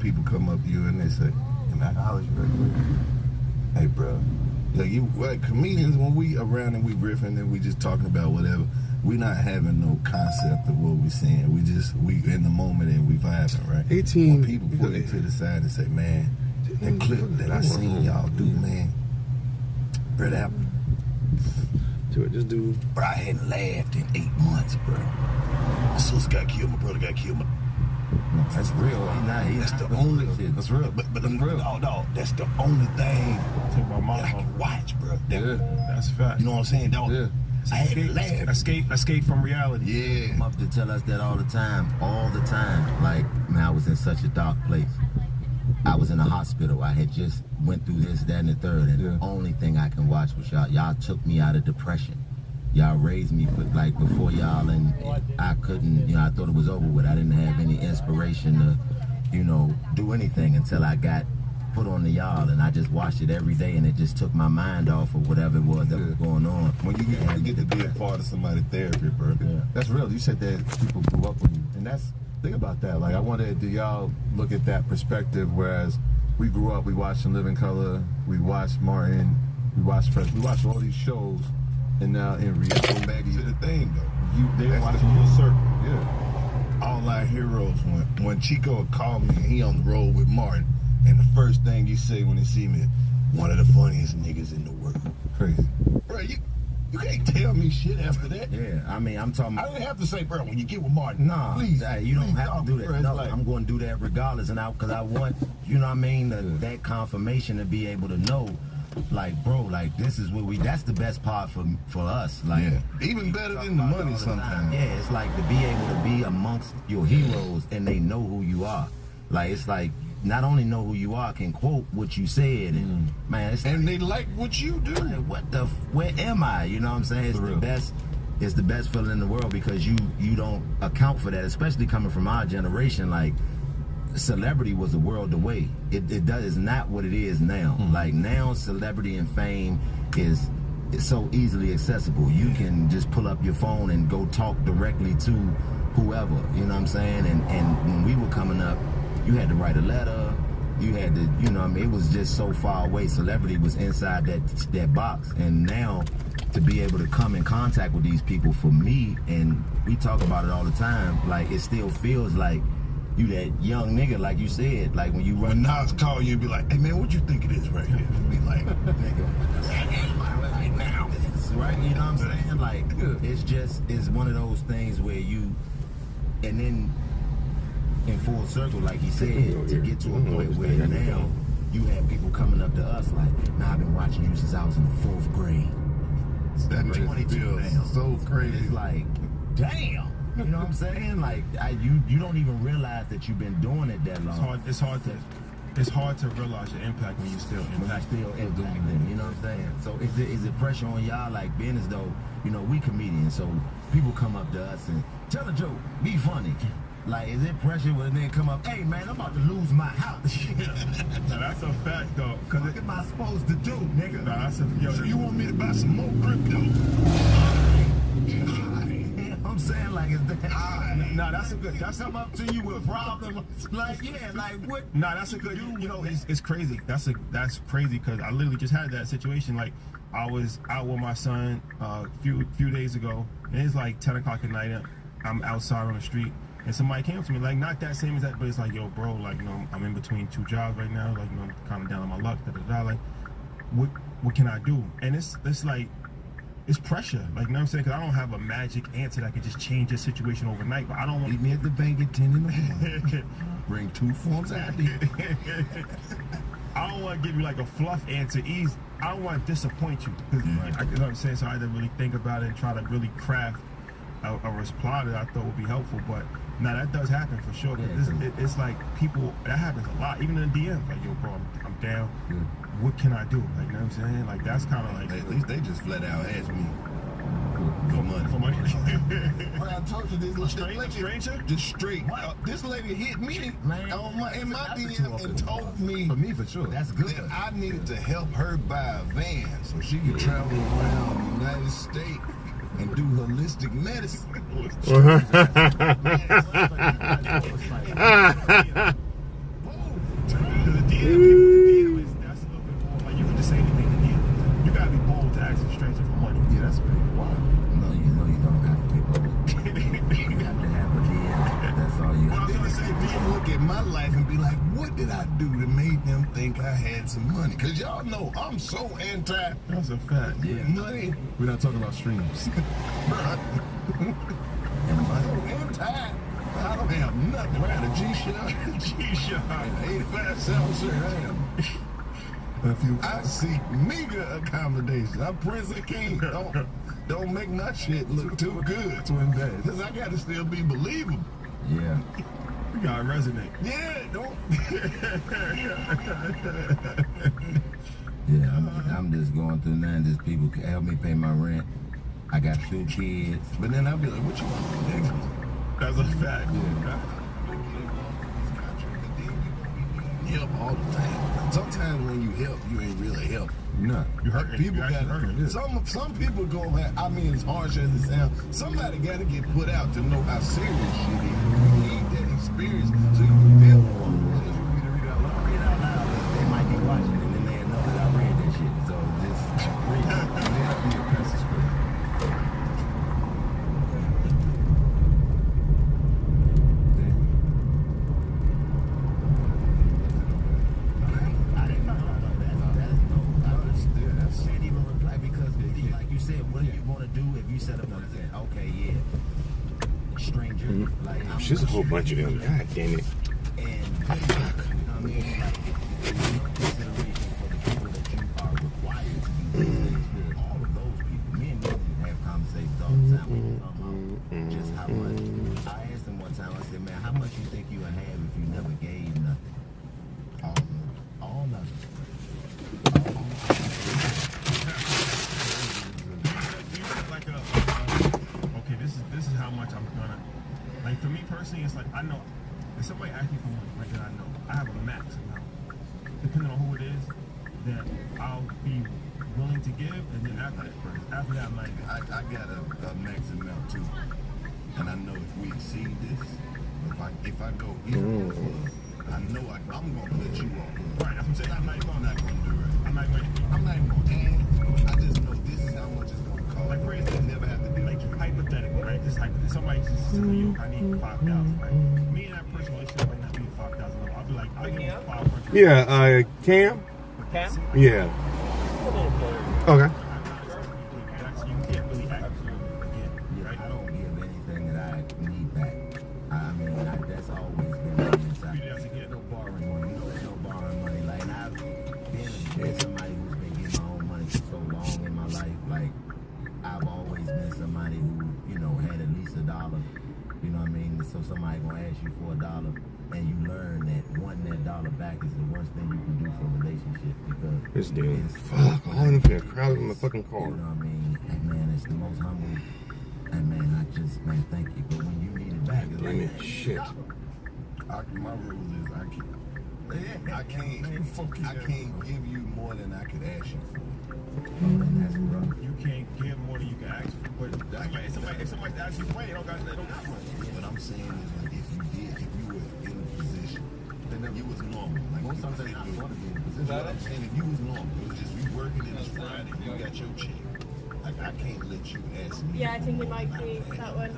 people come up to you and they say, "Can I holler you real quick?" Hey, bro. Like comedians, when we around and we riffing and we just talking about whatever, we not having no concept of what we saying. We in the moment and we vibing, right? 18. When people pull it to the side and say, "Man, that clip that I seen y'all do, man, bro, that." Just do. Bro, I hadn't laughed in 8 months, bro. My sister got killed, my brother got killed. No, that's real. That's the only shit. That's real. But that's real. No, that's the only thing Talk about my that I can watch, bro. That's a fact. You know what I'm saying? That was, I had to laugh. Escape from reality. Yeah. Come up to tell us that all the time. Like, man, I was in such a dark place. I was in a hospital. I had just went through this, that, and the third, and the only thing I can watch was y'all. Y'all took me out of depression. Y'all raised me, like, before y'all, and I couldn't, I thought it was over with. I didn't have any inspiration to, do anything until I got put on to y'all, and I just watched it every day, and it just took my mind off of whatever it was that was going on. When you get to be a part of somebody's therapy, bro. Yeah. That's real. You said that people grew up with you, and think about that. Like, I wonder, do y'all look at that perspective? Whereas we grew up, we watched In Living Color, we watched Martin, we watched Fresh, we watched all these shows, and now in reality, Back to the thing, though. they That's watch the full circle. Yeah. All our heroes, when Chico would call me and he on the road with Martin, and the first thing you say when he see me, one of the funniest niggas in the world. Crazy. Bro, you can't tell me shit after that. Yeah, I mean, I'm talking. I didn't have to say, bro, when you get with Martin, Nah, please, you don't have talk, to do that. bro. No, Like, I'm going to do that regardless, and because I want, that confirmation to be able to know, like, bro, like, this is what that's the best part for us. Like, even better than the money sometimes. Yeah, it's like to be able to be amongst your heroes and they know who you are. Like, it's like, not only know who you are, can quote what you said, and man, and they like what you do. Like, where am I? You know what I'm saying? It's the best. It's the best feeling in the world because you don't account for that, especially coming from our generation. Like, celebrity was a world away. Is not what it is now. Like, now celebrity and fame is so easily accessible. You can just pull up your phone and go talk directly to whoever. You know what I'm saying? And when we were coming up, you had to write a letter. You had to, it was just so far away. Celebrity was inside that box. And now to be able to come in contact with these people, for me, and we talk about it all the time, like, it still feels like you that young nigga, like you said, like when you run. When Nas call you and be like, "Hey man, what you think it is right here?" Be like, "Nigga, right now." Right, you know what I'm saying? Like, it's one of those things where and then in full circle, like he said, to get to a point where now you have people coming up to us like, "Nah, I've been watching you since I was in the 4th grade." That just feels so crazy. It's like, damn. You know what I'm saying? Like, you don't even realize that you've been doing it that long. It's hard to realize your impact when you still impacting. You know what I'm saying? So is it pressure on y'all, like, being as though, we comedians, so people come up to us and tell a joke, be funny. Like, is it pressure when they come up, "Hey man, I'm about to lose my house"? Now, that's a fact though. What am I supposed to do, nigga? Nah, that's So you want me to buy some more crypto? I'm saying, like, is that? Nah, that's a good. That's Come up to you with problems, like, like what? Nah, that's a good. It's crazy. That's crazy because I literally just had that situation. Like, I was out with my son a few days ago, and it's like 10 o'clock at night. I'm outside on the street, and somebody came up to me, like, not that same as that, but it's like, "Yo, bro, like, I'm in between 2 jobs right now. Like, I'm kind of down on my luck. Like, what can I do?" And it's like, it's pressure. Like, you know what I'm saying? Because I don't have a magic answer that could just change this situation overnight. But I don't want Meet me at the bank at 10 in the morning. Bring 2 forms ID. I don't want to give you like a fluff answer. I don't want to disappoint you. You know what I'm saying? So I had to really think about it and try to really craft a reply that I thought would be helpful. But now that does happen for sure. It's like people, that happens a lot. Even in the DMs, like, "Yo, bro, I'm down. What can I do?" Like, you know what I'm saying? Like, that's kind of like. At least they just flat out ask me for money. For money. Well, I told you this stranger? Just straight. This lady hit me in my DM and told me, For me, for sure. That's good. that I needed to help her buy a van so she could travel around the United States and do holistic medicine. life and be like, what did I do to make them think I had some money? Because y'all know I'm so anti That's a fact. money. We're not talking about streams. Bruh. I'm so anti. I don't have nothing. I got a G-Shock. G-Shock. 85 South Shirt. I seek meager accommodation. I'm Prince and King. Don't make my shit look too good. Twin days. Because I got to still be believable. Yeah. You gotta resonate. Yeah, don't. Yeah, I'm just going through now and just people can help me pay my rent. I got 2 kids. But then I'll be like, what you want to do next month? That's a fact. Help all the time. Sometimes when you help, you ain't really help. No. You hurt People you actually got hurting. some people go. I mean, as harsh as it sounds, somebody got to get put out to know how serious shit is. You need that experience so you can feel more. Read it out loud. They might be watching and then they know that I read that shit. So just read it. They have to be a passage script. I didn't know that. I can't even reply because, like you said, what are you going to do if you set up on that? Okay, yeah. Stranger. Like, I'm There's a whole bunch of them. God damn it. and you know what I mean? Like, there's no consideration for the people that you are required to be with. All of those people, me and Nathan have conversations all the time. We talk about just how much. I asked him one time, I said, man, how much you think you would have if you never gave nothing? All nothing. Like okay, this is how much I'm gonna. Like for me personally, it's like I know if somebody asks me for money, right? Then I know I have a max amount, depending on who it is, that I'll be willing to give, and then after that, I'm like, I got a max amount too, and I know if we exceed this, if I go even further, I know I'm gonna let you off. right? That's what I'm saying. I'm not gonna do it. I'm not going. I'm not even gonna ask. I just know this is how much it's gonna cost. Like for instance, I never have to do like hypothetically, right? Just hypothetically, somebody just says to you, I need 5,000, right? Me and that person relationship might not be 5,000. I'll be like, I'll give you 500. Yeah, Cam? Cam? Yeah. Okay. You can't really act again, Yeah, right? I don't give anything that I need back. I mean, that's always been my inside. You have to get No borrowing money. No borrowing money. Like, and I've been somebody who's been getting my own money for so long in my life. Like, I've always been somebody who, you know, had at least $1. You know what I mean? So somebody gonna ask you for $1, and you learn that wanting that $1 back is the worst thing you can do for a relationship because This dude. it's- Fuck. All of them finna crowd in my fucking You car. know what I mean? And man, it's the most humble. And man, man, thank you. But when you need it back, it's Damn like, it. Shit. My rule is I can't give you more than I could ask you for. that's rough. You can't give more than you can ask for. But if somebody asks you for money, they don't got money. What I'm saying is, like, if you were in a position, then you was normal. Like Most people times say, they not you- want to be in a That's position. what I'm saying. If you was normal, it was just you working and it's Friday, you got your check. Like I can't let you ask me. Yeah, I think it might be that one.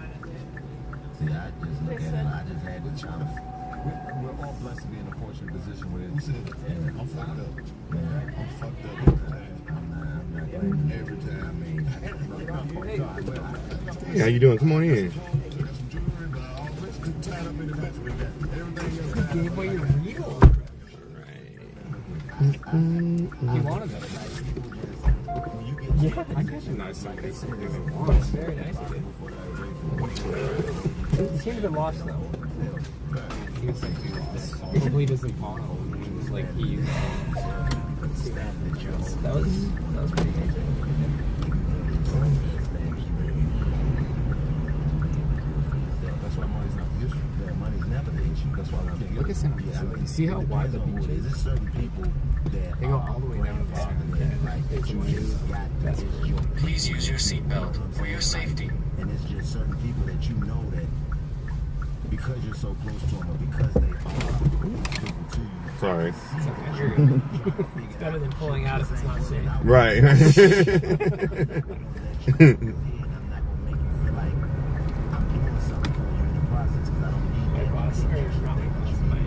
See, I just look at it. I just had to try to. We're all blessed to be in a fortunate position where Who said that? Yeah. I'm fucked up. Yeah. I'm fucked up every time. I'm not blaming you. Every time. I mean, Hey, how you doing? Come on in. I got some jewelry, but all this too tied up in the bed. We got everything else tied up. But you're real. You wanted that. Yeah, I got you. Nice. It's very nice of you. He seemed to be lost though. He was like, he lost. Probably doesn't follow. He was like, that was pretty good. that's why money's not the issue. Yeah, money's never the issue. That's why I'm thinking. Look at San Francisco. You see how wide the beach is? There's certain people that They go all the way down to the sand. like that you just got to enjoy. Please use your seatbelt for your safety. And it's just certain people that you know that because you're so close to them or because they are people to you. Sorry. It's okay, you're good. It's better than pulling out if it's not safe. Right. And I'm not gonna make you feel like I'm doing something for you in the process because I don't need My that. boss, or not my boss, my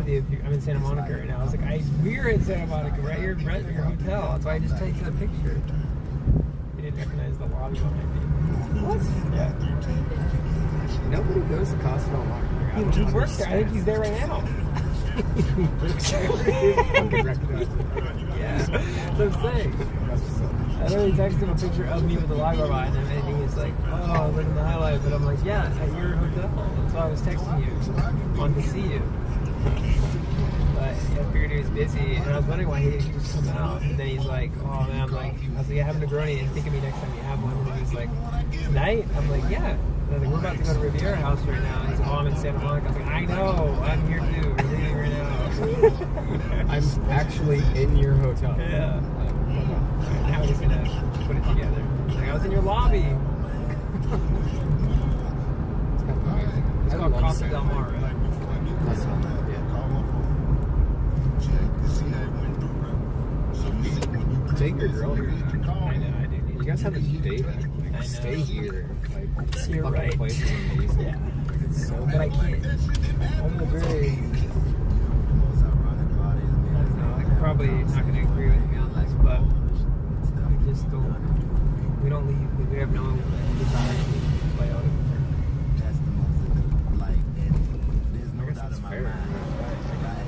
you. I'm in Santa Monica right now. I was like, we're in Santa Monica, right? You're at your hotel. That's why I just taken the picture. You didn't recognize the lobby behind me. What? Yeah. Nobody goes to Costa Del Mar. He works there. I think he's there right now. Yeah, that's what I'm saying. I literally texted him a picture of me with the logo behind him, and he was like, "Oh, look at the highlight." But I'm like, "Yeah, at your hotel." That's why I was texting you. Wanted to see you. But I figured he was busy, and I was wondering why he didn't just come out. And then he's like, "Oh man," I was like, "Yeah, have a Negroni, and think of me next time you have one." And he's like, "Tonight?" I'm like, "Yeah." And I was like, "We're about to go to Riviera House right now." And he's like, "Oh, I'm in Santa Monica." I was like, "I know, I'm here too. We're leaving right now." I'm actually in your hotel. Yeah. Now he's gonna put it together. Like, I was in your lobby. It's called Costa Del Mar, right? Take your girl here. I know, I do. You guys have a date. Like, stay here. Like, You're fucking right. place is amazing. Yeah. It's so But I can't. I'm a very. I don't know. I'm probably not going to agree with me on this, but we just don't. We don't leave. We have no desire to play out of it. Like, there's no I guess doubt it's in my fair. mind.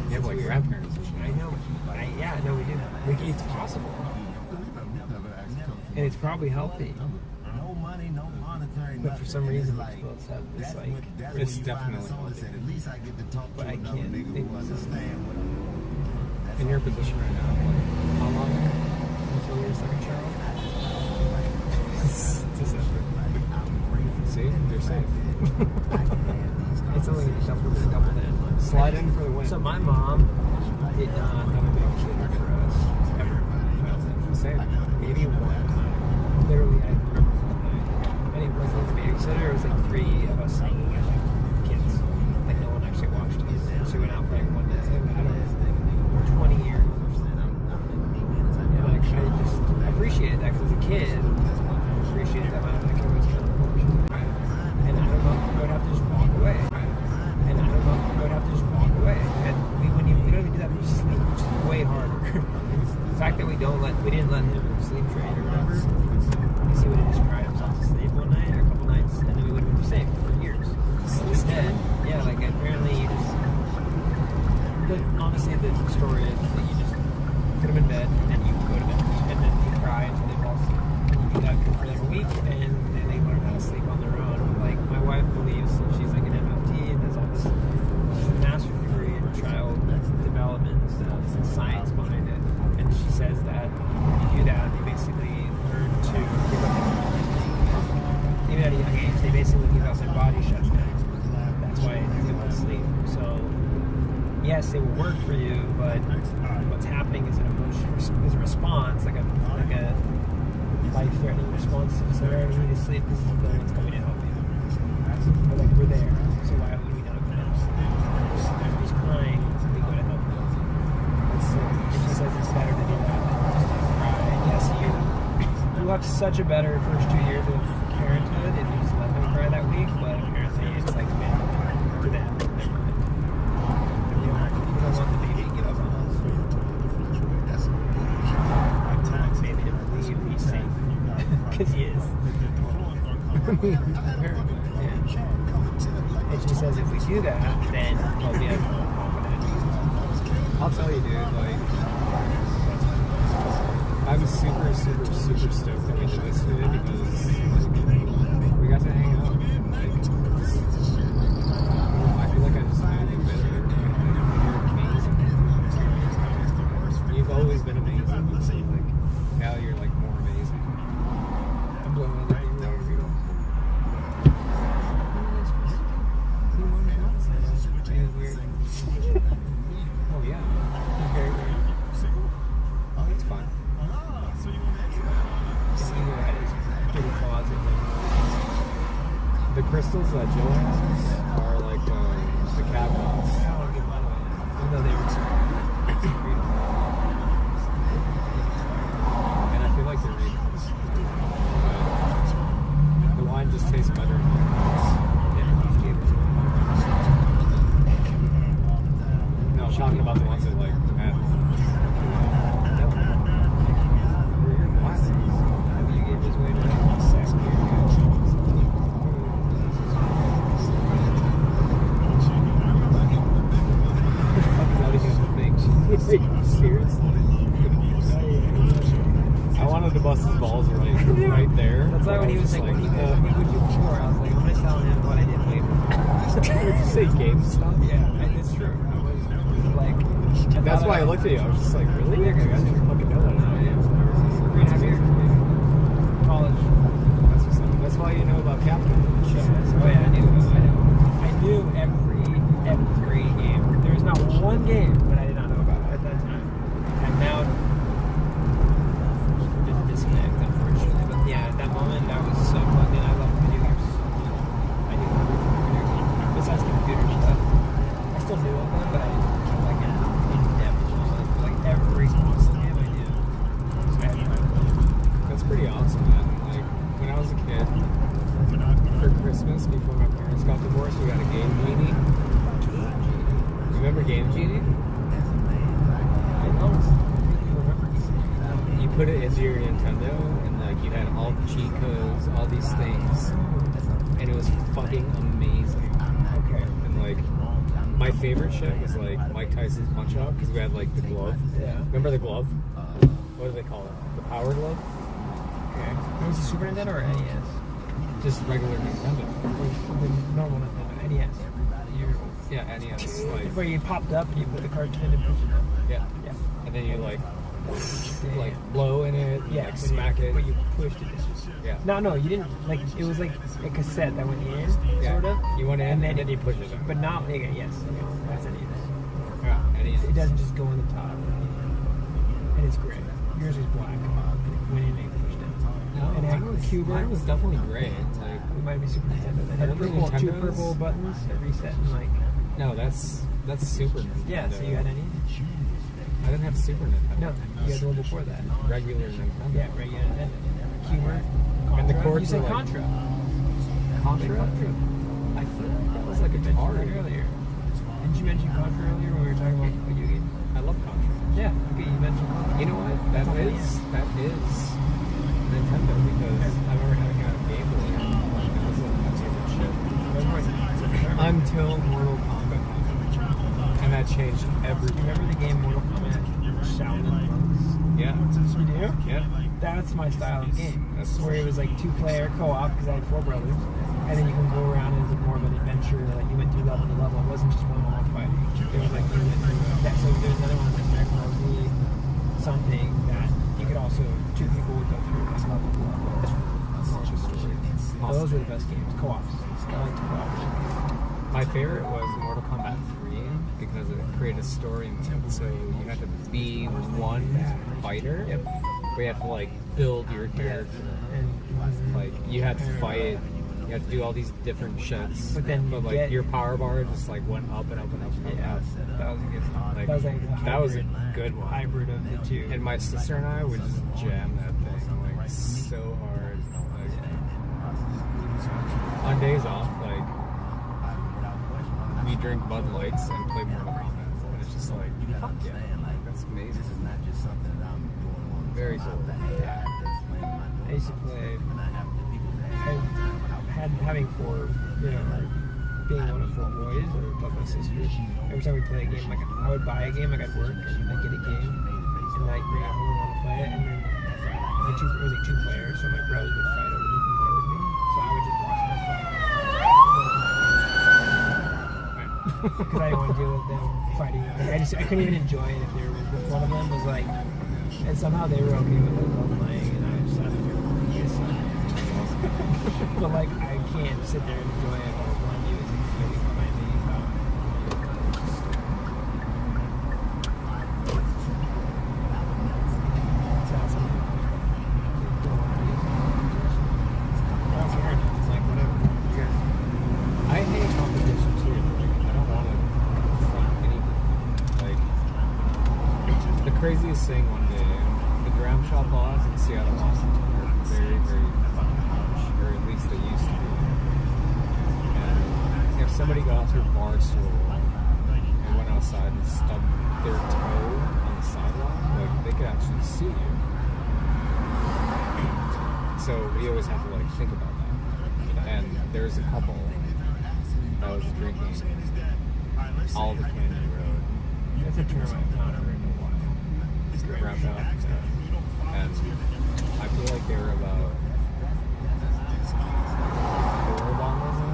You have like grandparents and shit. I know. Yeah, no, we do. It's possible. And it's probably healthy. No money, no monetary. But for some reason, we still have this, that's like, what- that's it's when you find definitely someone that said, at least I get to talk But to I another can't nigga think who of understand what I'm In your position right now, like, how long until your second child? See, they're safe. It's only a couple of months. Slide in for the win. So my mom did not have a babysitter for us ever. Same. Maybe one time. Literally, I remember one night. And it wasn't a babysitter, it was like 3 of us kids. Like no one actually watched us. So we went out for like one day. I don't know, 20 years. And like, I just appreciated that because as a kid, I appreciated that my kid was kind of right? And I don't know if I would have to just walk away. And I don't know if I would have to just walk away. And we don't even do that for sleep, which is way harder. The fact that we didn't let him sleep train or whatever, because he would have just cried himself to sleep one night or a couple nights, and then we would have been safe for years. So instead, yeah, like apparently you just. But honestly, the story is that you just put them in bed and you go to bed, and then you cry until they fall asleep. And you do that for like a week, and then they learn how to sleep on their own. Like my wife believes she's like an MFT and does all this. She's a master's degree in child development and stuff, and science behind it. And she says that when you do that, they basically learn to give up. Even at a young age, they basically give up their body shuts down. That's why they won't sleep. So yes, it will work for you, but what's happening is an emotion, is a response, like a life-threatening response. So I need to sleep because no one's coming to help you. But like we're there, so why would we not go to help? If he's crying, we go to help him. And she says it's better to do that than just cry. And yes, you have such a better first 2 years of parenthood if you just let them cry that week. But apparently, it's like been to them. You don't want the baby to give up on us. Maybe to believe he's safe. Because he is. Apparently. Yeah. And she says if we do that, then he'll be more confident. I'll tell you, dude, like, I'm super stoked that we did this today because we got to hang out. Like, I feel like I just knew you better. You're amazing. You've always been amazing. Like, now you're like more amazing. I'm blowing it. Oh yeah. Very weird. Oh, that's fine. Pretty closet. The crystals that Jill has are like the cabinets. Even though they were And I feel like they're readings. The wine just tastes better in my mouth. yeah, he gave it to me. No, about the ones that like had. You gave this way to Seriously? I wanted to bust his balls right there. That's why when he was like, what would you before? I was like, I'm gonna tell him what I did later. Did you say GameStop? Yeah, it's true. I was like, that's why I looked at you. I was just like, really? I didn't fucking know that. Green half year. College. That's why you know about Captain. Oh yeah, I knew every game. There was not one game that I did not know about at that time. And now there's a disconnect, unfortunately. But yeah, at that moment, I was so plugged in. I loved video games so much. I knew everything video games. Besides computer stuff, I still knew of them, but I didn't like in depth. Like every console game I knew. So I had time. That's pretty awesome, man. Like when I was a kid, for Christmas before my parents got divorced, we got a Game Genie. Remember Game Genie? I don't really remember. You put it into your Nintendo, and like you had all the cheat codes, all these things, and it was fucking amazing. Okay. And like my favorite shit was like Mike Tyson's Punch Out because we had like the glove. Yeah. Remember the glove? What do they call it? The power glove? Okay. It was a Super Nintendo or NES? Just regular Nintendo. The normal Nintendo, NES. Yeah, NES. Like Where you popped up and you put the cartridge in and pushed it up. yeah, Yeah. and then you like blow in it, Yeah. like smack it. But you pushed it. Yeah. No, you didn't. Like, it was like a cassette that went in, Yeah. sort of. You went in And and then you push it. But not, okay, yes. Okay, that's NES. Yeah, NES. It doesn't just go on the top. And it's gray. Yours is black. And it went in and you pushed it. No, And it had mine was, Cuba. mine was definitely gray. Like, It might be Super Nintendo. It had Remember purple, two Nintendos? purple buttons that reset and like. no, that's Super Nintendo. Yeah, so you had NES? I didn't have Super Nintendo. No, you had the one before that. Regular Nintendo. Yeah, regular Nintendo. Humor. And the Contra. chords You said were like- Contra. Contra? I feel like that was like You a mentioned Atari. that earlier. Didn't you mention Contra earlier when we were talking about video games? I love Contra. Yeah, okay, you mentioned Contra. You know what? That That's is Nintendo because I remember having a Game Boy and like, that was like my favorite shit. Until Mortal Kombat. And that changed Do everything. you remember the game Mortal Kombat? Shaolin Monks? Yeah. You do? Yeah. That's my style of game. That's Where it was like 2-player co-op because I had 4 brothers. And then you can go around and it's more of an adventure. Like you went through level to level. It wasn't just one-on-one fighting. It was like you went through that. So there's another one like Dragon Ball Z, something that you could also, 2 people would go through this level to level. More of a story. Those were the best games. Co-ops. I like to co-op. My favorite was Mortal Kombat 3 because it created a story mode. So you had to be one fighter, Yep. but you had to like build your character. And Like you had to fight, you had to do all these different shits. But then you like get- your power bar just like went up and up and up and up. yeah, And up. that was a good one. Like, That was like the that was a hybrid- good one. hybrid of the two. And my sister and I would just jam that thing like so hard. Like, on days off, like we drink Bud Lights and play Mortal Kombat, and it's just like, fuck yeah, that's amazing. Very cool. I used to play. I had having 4, being one of 4 boys or plus my sister. Every time we play a game, like I would buy a game, like I'd work and I'd get a game, and I'd bring it home and want to play it, and then it was like 2 players, so my brothers would fight over who can play with me. So I would just watch them play. Because I didn't want to deal with them fighting. Like, I couldn't even enjoy it if they were with one of them was like, and somehow they were okay with it while playing, and I just had to feel but like I can't sit there and enjoy it while one of you is feeling behind me. It's awesome. I don't care. It's like whatever. You guys. I hate competition too. Like, I don't want to fight anybody. Like the craziest thing one day, the Dram Shop laws in Seattle, Washington are very, very harsh, or at least they used to be. And if somebody got through Barstool and went outside and stubbed actually sue you. So we always have to like think about that. And there's a couple that was drinking all the Canyon Road. That's a term I've not heard in a while. Wrapped up. And I feel like they were about 4 bottles in.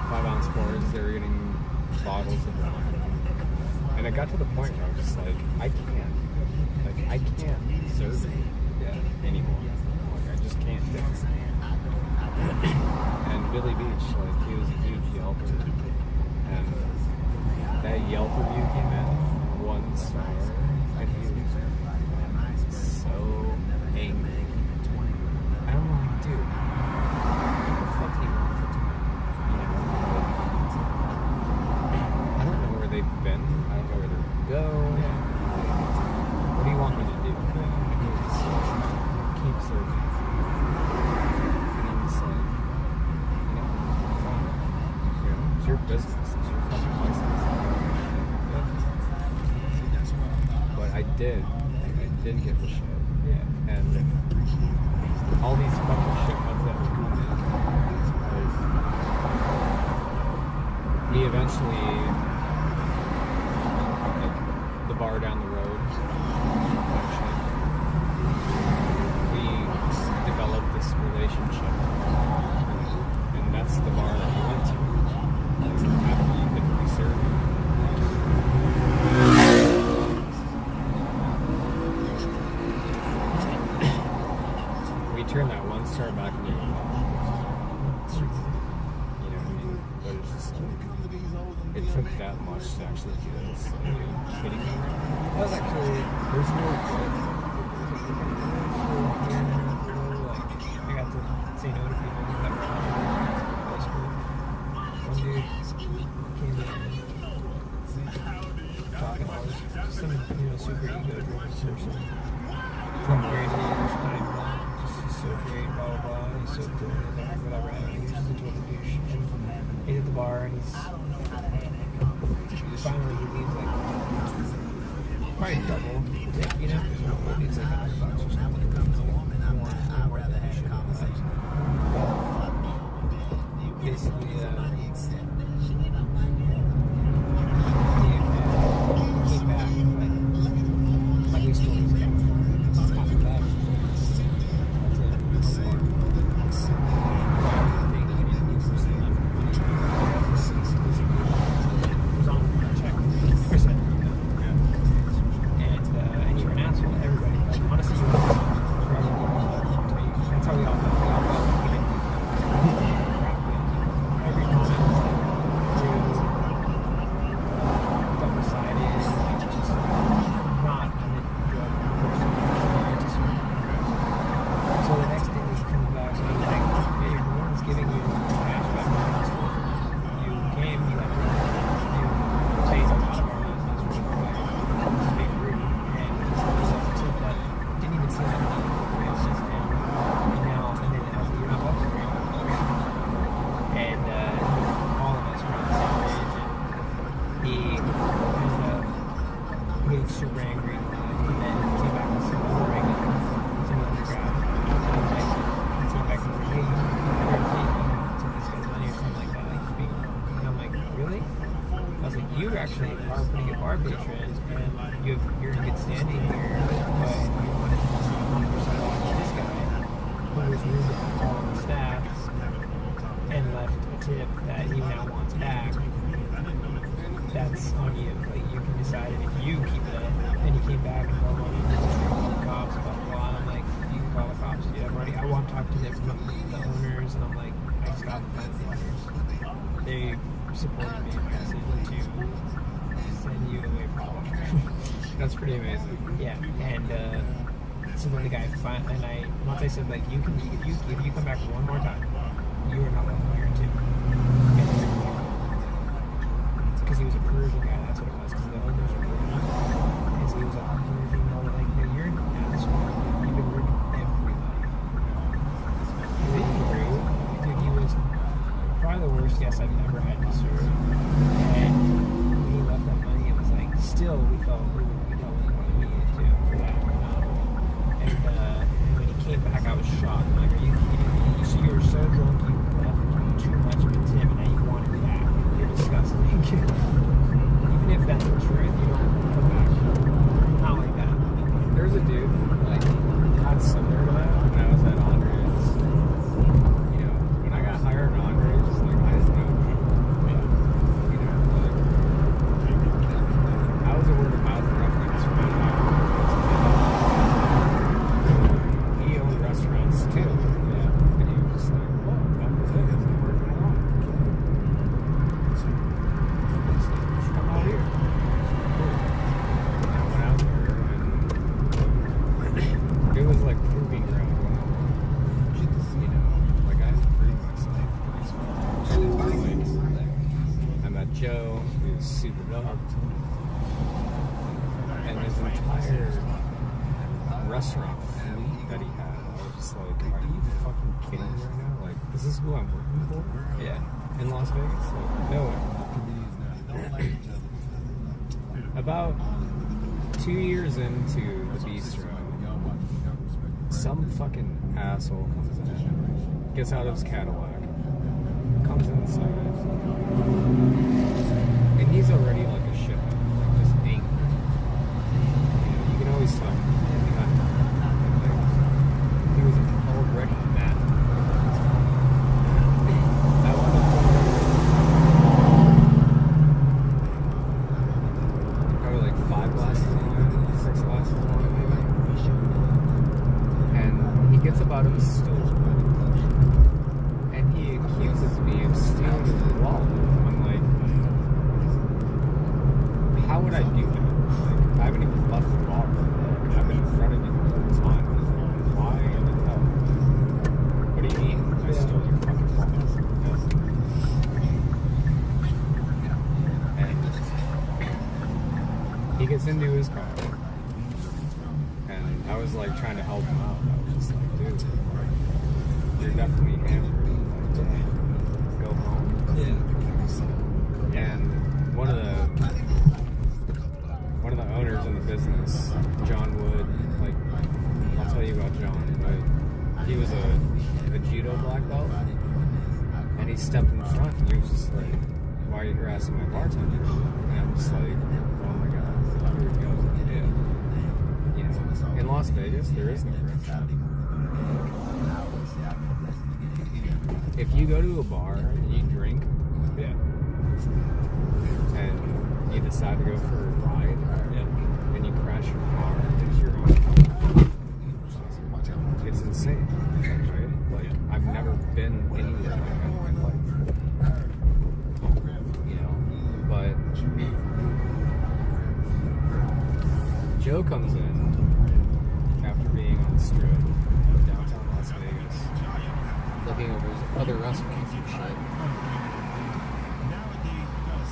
5-ounce pours. They were getting bottles of wine. And it got to the point where I was just like, I can't serve it anymore. Like, I just can't do it. And Billy Beach, like, he was a huge Yelper. And that Yelp review came in, 1 star, and he was so angry. I don't know what to do. What the fuck do you want from me? You know, like, I don't know where they've been. I don't know where they're going to go. What do you want me to do? And he was just like, keep serving. And I'm just like, you know, fine. You know, it's your business. It's your fucking license. But I did give a shit. Yeah. And all these fucking shitfuns that were coming in, he eventually, like, the bar down the road, actually, we developed this relationship. And that's the bar that we went to. Like, after you could be served. We turned that 1 star back into a 5. You know what I mean? But it's just like, it took that much to actually do this. Are you kidding me? That was actually, There's no good. like, I got to say no to people that were out of high school. One dude came in talking about some, super ego-driven person from grade 8 time. Just so great, blah blah blah. He's so cool, whatever. He was just a total douche. And he's at the bar and he's finally he leaves like probably double tip, you know? It's like $100 or something. More than that shit. Basically, he came back like we stole his car. After that, and you're an asshole to everybody. Like, honestly, that's how we all felt. We all felt like we didn't do crap. Every comment double-sided, like, just not a good person. So the next day he comes back and he's like, hey, no one's giving you cash back. You came, you paid a lot of our business really quick. It's being rude. And he's like, that didn't even see that money. And now, and then as you're not welcome, you're not welcome. And all of us were on the same page. And he ended up getting super angry. And then he came back with some other regular, some other guy. And like, he came back and was like, hey, I heard you took this guy's money or something like that. Like, being, and I'm like, really? I was like, you actually are a pretty good bar patron, and you're in good standing here, but you wanted to 100% off this guy who was rude to all of the staff and left a tip that he now wants back. That's on you. Like, you can decide if you keep it up. And he came back and called the cops, blah, blah, blah. And I'm like, you can call the cops, dude. I want to talk to the owners, and I'm like, I just got to find the owners. They supported me in my decision to send you away from home. That's pretty amazing. Yeah, and so then the guy once I said, like, if you come back one more time, you are not welcome here too. Because he was a Persian guy, that's what it was. Because the owners are Persian, and so he was a Persian. And all like, no, you're an asshole. You've been ruining everybody. He was great. Dude, he was probably the worst guest I've ever had to serve. And when he left that money, it was like, still we felt really too for that. And when he came back, I was shocked. I'm like, are you kidding me? You were so drunk, you left too much of a tip, and now you want it back. You're disgusting. Even if that's the truth, you don't come back. Not like that. There's a dude, like, not similar to that when I was at Andre's. You know, when I got hired at Andre's, like, I just know people. Yeah. You know, like, I was a word of mouth reference for my time. He owned restaurants too. Yeah. And he was just like, whoa, that was it. It's not working at all. Come out here. And I went out there and it was like proving ground. You know, like I had to prove myself. I met Joe, he was super dope. And his entire restaurant fleet that he had, I was just like, are you fucking kidding me right now? Like, this is who I'm working for? Yeah. In Las Vegas? Like, no way. About 2 years into the bistro, some fucking asshole comes in, gets out of his Cadillac, comes inside, and he's already like a shithead, like just angry. You know, you can always tell. He was already mad. I wanted probably like 5 glasses of wine, 6 glasses of wine maybe. And he gets up out of his stool and he accuses me of stealing his wallet. I'm like, how would I do that? Like, I haven't even left the bar. Like, I've been in front of you the whole time. Why in the hell? What do you mean? I stole your fucking wallet. And he gets into his car. And I was like trying to help him out. I was just like, dude, you're definitely hammered. Like, go home. Yeah. And one of the owners in the business, John Wood, like, I'll tell you about John, but he was a judo black belt, and he stepped in front and he was just like, why are you harassing my bartender? And I'm just like, oh my god, here we go. Yeah. You know, in Las Vegas, there is no restaurant. If you go to a bar and you drink, yeah, and you decide to go for a ride, yeah, and you crash your car, it's your own fault. It's insane, right? Like, I've never been anywhere like that in my life. You know, but Joe comes in after being on the strip of downtown Las Vegas, looking over his other restaurants and shit.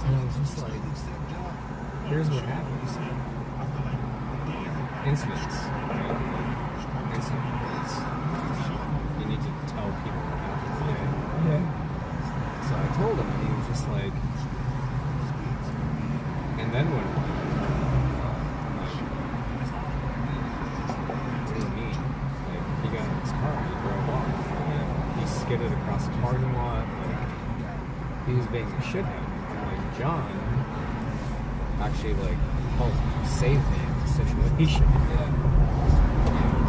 And I was just like, here's what happens. Incidents, right? Incidents. You need to tell people what happened. Yeah. So I told him, and he was just like, and then what? I'm like, what do you mean? Like, he got in his car and he drove off. And he skidded across the parking lot. Like, he was being a shithead. And like, John actually like helped save me in the situation. Yeah.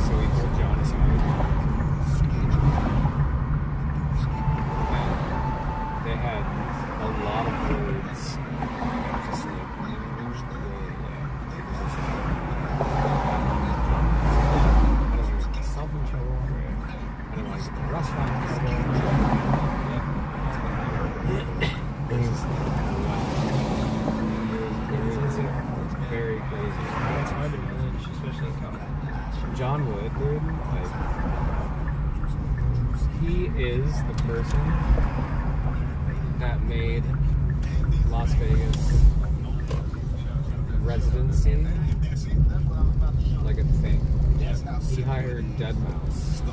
So we pulled John aside. And they had a lot of words. Just like, I don't want to get myself in trouble. I don't want to get the restaurant in trouble. It was very crazy. It's hard to manage, especially in college. John Wood, dude, like, he is the person that made Las Vegas residency like a thing. He hired Deadmau5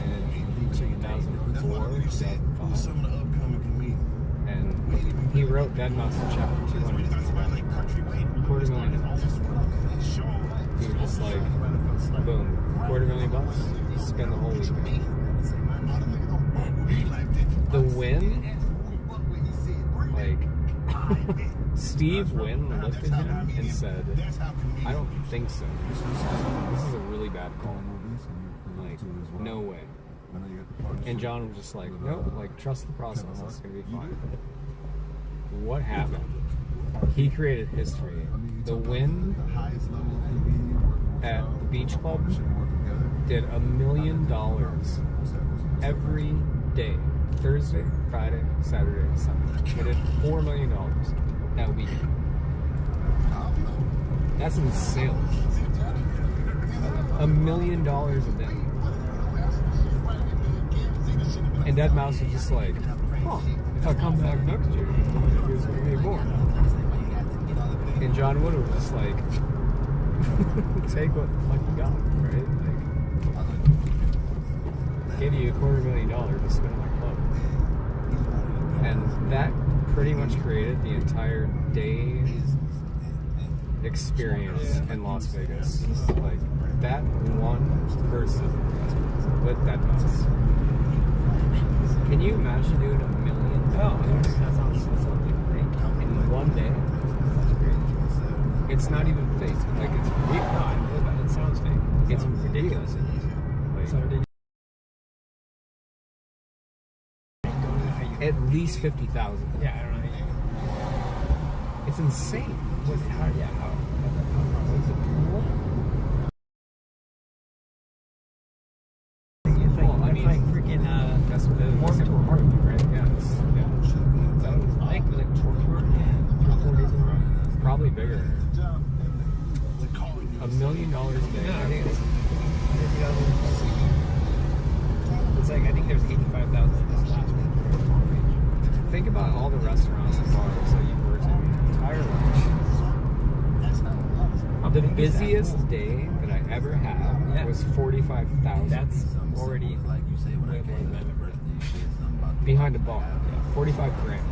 in 2004, 2005, and he wrote Dead Mouse in chapter 200. $250,000. He was just like, boom, $250,000. Spend the whole weekend. The Win, like, Steve Wynn looked at him and said, I don't think so. This is a really bad call. Like, no way. And John was just like, no, like, trust the process. It's going to be fine. What happened? He created history. The Win at the Beach Club did $1 million every day. Thursday, Friday, Saturday, Sunday. They did $4 million that weekend. That's insane. $1 million a day. And Dead Mouse was just like, huh, if I come back next year, it's going to be more. And John Wood was just like, take what the fuck you got, right? Like, give you $250,000 to spend on my club. And that pretty much created the entire day experience in Las Vegas. Like, that one person with that mouse. Can you imagine doing $1 million? Oh, that sounds great. In one day? That's great. It's not even fake. Like, it's real. No, I know that. It sounds fake. It's ridiculous. Like, so ridiculous. At least 50,000. Yeah, I don't know. It's insane. How? It's like freaking that's what it is. Warped Tour, right? Yeah. So like 4 days in a row. Probably bigger. $1 million a day. No, I think it's $50,000. It's like I think there's 85,000 in this last one. Think about all the restaurants and bars that you've worked in your entire life. The busiest day that I ever had was 45,000. That's already like you say way more than I've ever done. Behind a bar, 45 grand.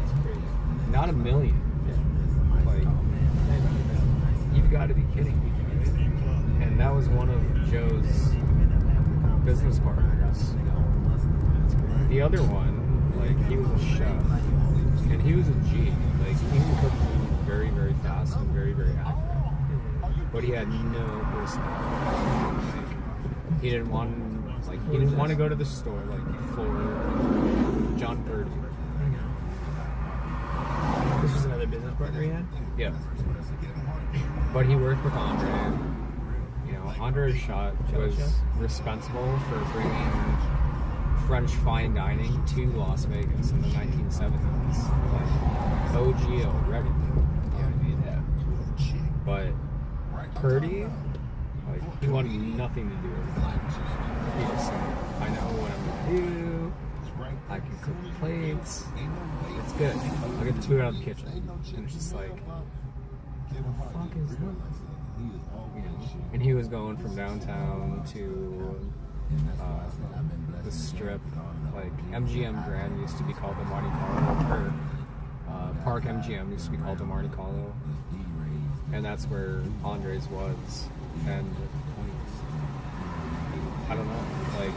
Not $1 million. Like, you've got to be kidding me. And that was one of Joe's business partners. The other one, like, he was a chef, and he was a G. Like, he could cook food very, very fast and very, very accurate. But he had no personality. Like, he didn't want to go to the store like for John Purdy. This was another business partner he had? Yeah. But he worked with Andre. You know, Andre Schott was responsible for bringing French fine dining to Las Vegas in the 1970s. Like, OG already. You know what I mean? Yeah. But Purdy, like, he wanted nothing to do with it. He just said, I know what I'm going to do. I can cook plates. It's good. I'll get the food out of the kitchen. And it's just like, what the fuck is this? You know? And he was going from downtown to the Strip. Like, MGM Grand used to be called the Monte Carlo. Park MGM used to be called the Monte Carlo. And that's where Andres was. And I don't know, like,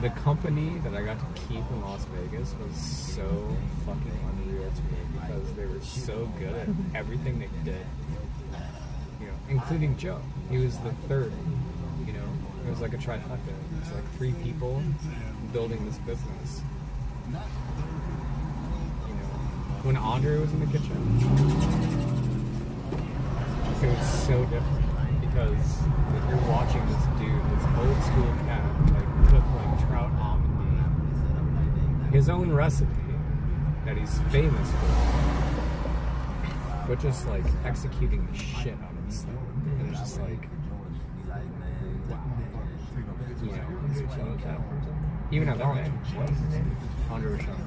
the company that I got to keep in Las Vegas was so fucking unreal to me because they were so good at everything they did. You know, including Joe. He was the third, you know. It was like a trifecta. It was like 3 people building this business. You know, when Andre was in the kitchen, it was so different because like, you're watching this dude, this old school cat, like cook like trout almond, his own recipe that he's famous for, but just like executing the shit out of stuff. And it's just like, wow. You know, even at that age, Andre Schott.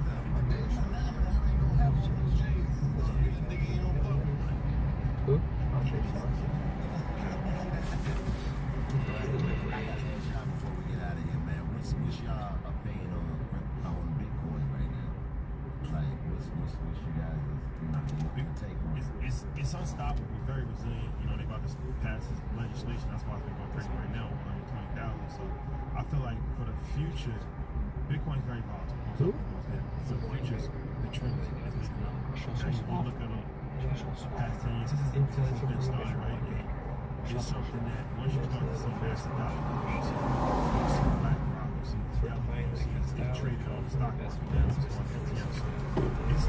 Who? What's y'all opinion on Bitcoin right now? Like, what's it's unstoppable, very resilient. You know, they about to pass this legislation. That's why it's been going crazy right now, 120,000. So I feel like for the future, Bitcoin's very volatile. For the future, the trend is actually look at the past 10 years. This has been started, right? It's something that once you start to see massive dollar, you see BlackRock, you see Apple, you see it's traded on the stock market. It's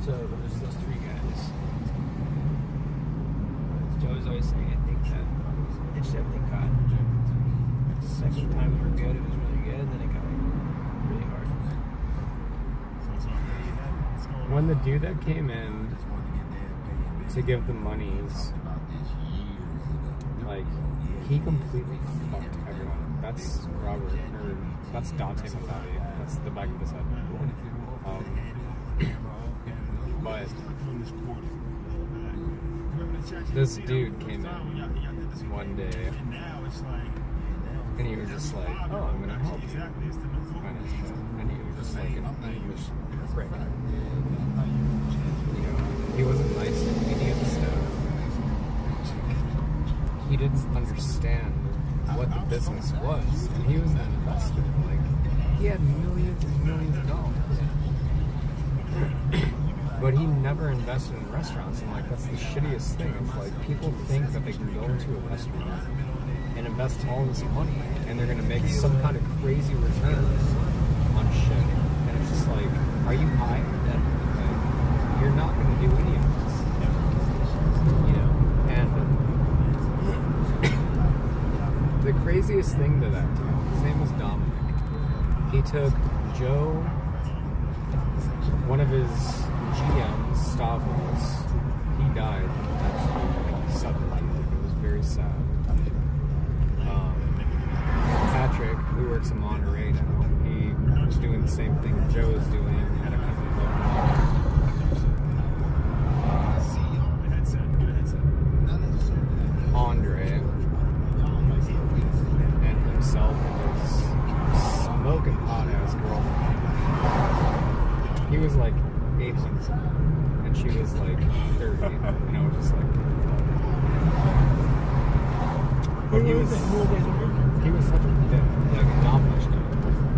So there's those three guys. Joe was always saying, I think that it just everything got. Second times were good, it was really good, and then it got really hard. When the dude that came in to give the monies, like, he completely fucked everyone. That's Robert, or that's Dante Mathavi. That's the back of his head. But this dude came in one day and he was just like, oh, I'm gonna help you. And he was just like an English prick. You know, he wasn't nice to any of the stuff. He didn't understand what the business was. And he was an investor. Like, he had millions and millions of dollars. But he never invested in restaurants, and like that's the shittiest thing. It's like people think that they can go into a restaurant and invest all this money, and they're gonna make some kind of crazy return on shit. And it's just like, are you high or dead? Like, you're not gonna do any of this, you know. And the craziest thing to that dude, his name was Dominic. He took Joe, one of his GM, Stavros, he died actually suddenly. It was very sad. Patrick, who works in Monterey now, he was doing the same thing Joe is doing at a company called Andre and himself and his smoking hot ass girlfriend. He was like 800 and she was like 30, and I was just like, but he was such a dick, like Dominic guy.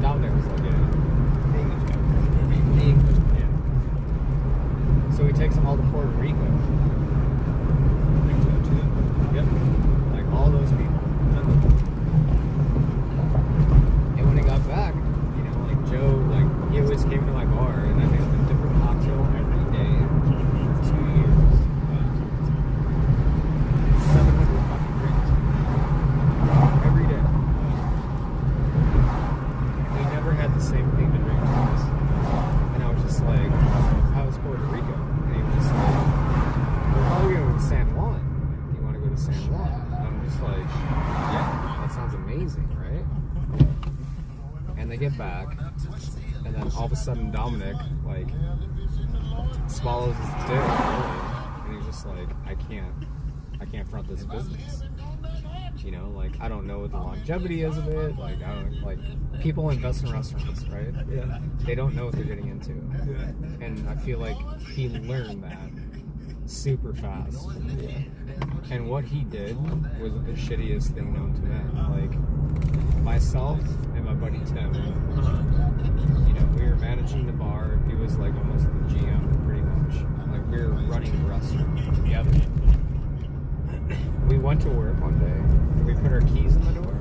Dominic was like, yeah, the English guy. So he takes them all to Puerto Rico. Yep, like all those people. And when he got back, you know, like Joe, like he always came to my bar, and I made him a different cocktail every day for 2 years. 700 fucking drinks every day. He never had the same thing to drink twice. And I was just like, how's Puerto Rico? And he was just like, we're probably going to go to San Juan. Do you want to go to San Juan? And I'm just like, yeah, that sounds amazing, right? And they get back, and then all of a sudden Dominic, like, swallows his dick, really, and he's just like, I can't front this business. You know, like, I don't know what the longevity is of it. Like, I don't, like, people invest in restaurants, right? Yeah. They don't know what they're getting into. And I feel like he learned that super fast. And what he did was the shittiest thing known to man. Like, myself and my buddy Tim, you know, we were managing the bar. He was like almost the GM, pretty much. Like, we were running the restaurant together. We went to work one day, and we put our keys in the door.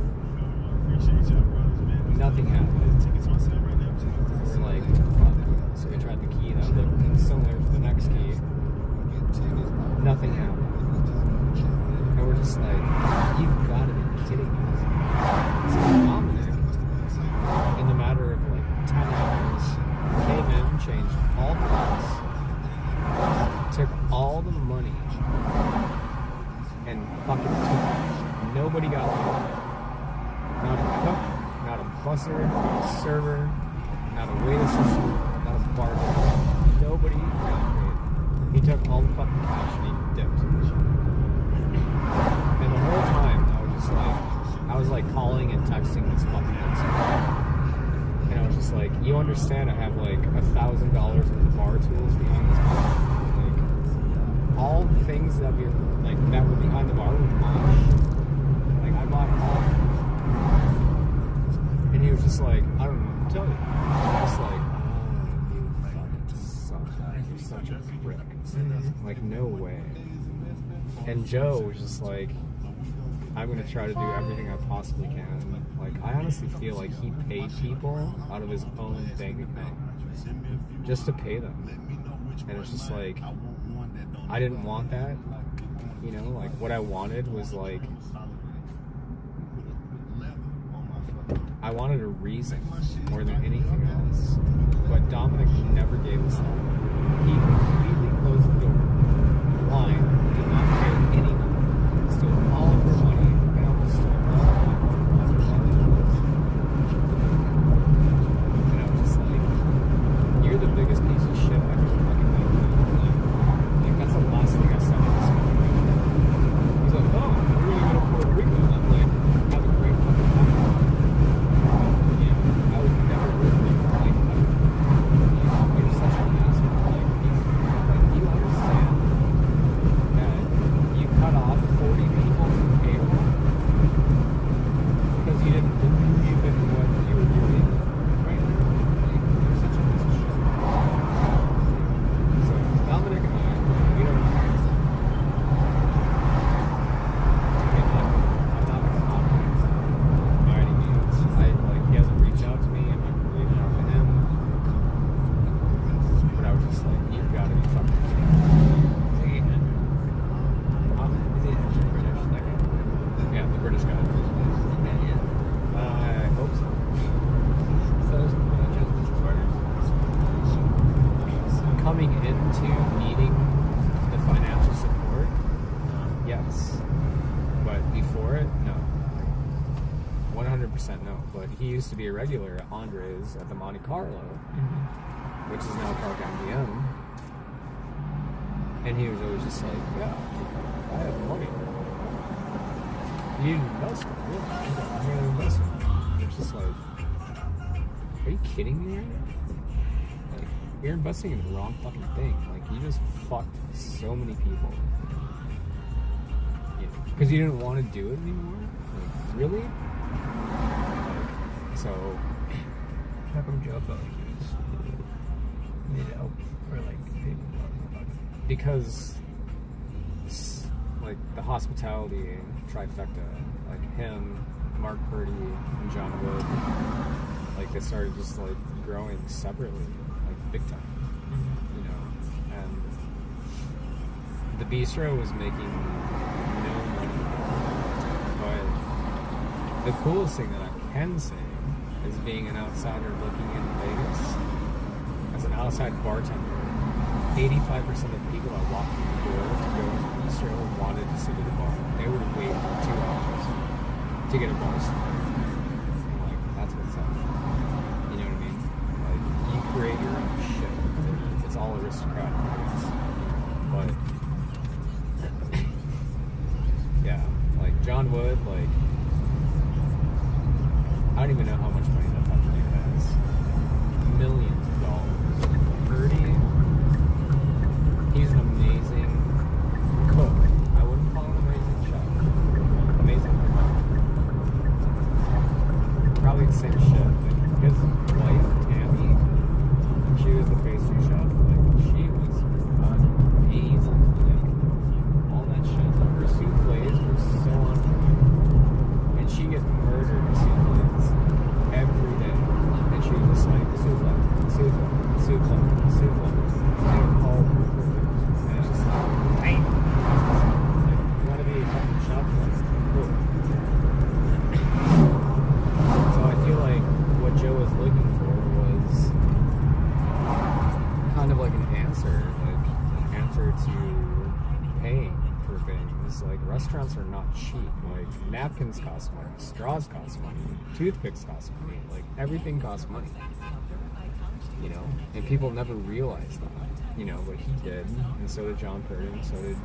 Nothing happened. We're like, fuck. So we tried the key that looked similar to the next key. Nothing happened. And we're just like, you've got to be kidding me. So Dominic, in the matter of like 10 hours, came in, changed all the lights, all the money and fucking took off. Nobody got paid. Not a cook, not a busser, not a server, not a wait assistant, not a bartender. Nobody got paid. He took all the fucking cash and he dipped. And the whole time I was like calling and texting this fucking asshole. And I was just like, you understand I have like $1,000 worth of bar tools behind this bar? Like, all the things that were behind the bar were mine. Like, I bought them all. And he was just like, I don't know what to tell you. I was like, oh, you fucking suck. You're such a prick. Like, no way. And Joe was just like, I'm going to try to do everything I possibly can. Like, I honestly feel like he paid people out of his own bank account just to pay them. And it's just like, I didn't want that. You know, like, what I wanted was like, I wanted a reason more than anything else. But Dominic never gave us that. He completely closed the door. Blind, did not pay anyone. Stole all of her money. And almost stole all of my money. And I was just like, you're the biggest piece of shit I ever fucking made. Like, that's the last thing I said to this guy. He's like, oh, we're gonna go to Puerto Rico. And I'm like, have a great fucking time. I would never work with you. Like, you're such an asshole. Like, you understand that you cut off 40 people from payroll because you didn't believe in what you were doing right now. Like, you're such a piece of shit. So, Dominic and I, we don't know. I'm not a compliment by any means. He hasn't reached out to me, I'm not going to reach out to him. But I was just like, you've got to be fucking kidding me. Yeah, the British guy. I hope so. Coming into needing the financial support, yes. But before it, no. 100% no. But he used to be a regular at Andres at the Monte Carlo, which is now Park MGM. And he was always just like, yeah, I have money. You need an investment. Yeah, I'm going to invest in it. It's just like, are you kidding me right now? Like, you're investing in the wrong fucking thing. Like, you just fucked so many people. Because you didn't want to do it anymore? Like, really? Like, so, How come Joe felt like he needed help? Or like, people about it? because like the hospitality trifecta, like him, Mark Purdy, and John Wood, like they started just like growing separately, like big time, you know. And the bistro was making no money, but the coolest thing that I can say is being an outsider looking in Vegas as an outside bartender. 85% of people that walked through the door to go to the bistro wanted to sit at the bar. They would wait 2 hours to get a bar seat. And like, that's what's up. You know what I mean? Like, you create your own shit. It's all aristocratic, I guess. But, yeah, like John Wood, like, I don't even know how much money that fucking dude has. Millions of dollars. Purdy, he's an amazing cook. I wouldn't call him an amazing chef. Amazing cook. Probably the same shit. Like his wife, Tammy, she was the pastry chef. Like, she was amazing. Like, all that shit. Her souffles were so on point. And she gets murdered in souffles every day. And she was just like, souffle, souffle, souffle, souffle. They were all perfect. And it's just like, bang. Like, you want to be a fucking chef? Like, cool. So I feel like what Joe was looking for was kind of like an answer to things, like restaurants are not cheap. Like napkins cost money, straws cost money, toothpicks cost money. Like everything costs money. You know, and people never realize that. You know, but he did, and so did John Purdy, and so did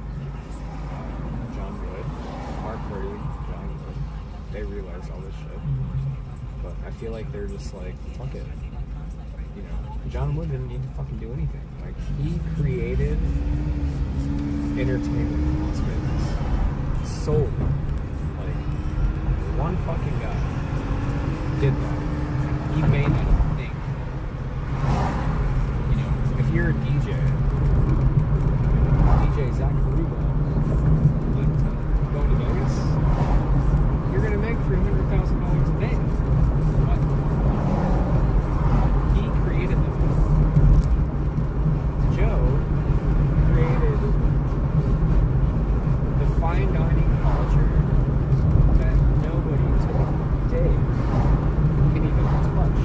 John Wood, Mark Purdy, John Wood. They realized all this shit. But I feel like they're just like, fuck it. You know, John Wood didn't need to fucking do anything. Like, he created entertainment in Las Vegas. Solely. Like, one fucking guy did that. He made it a thing. You know, if you're a DJ Zach Caruba, like, going to Vegas, you're gonna make $300,000 a day. But he created them. Joe created the fine dining culture that nobody today can even touch.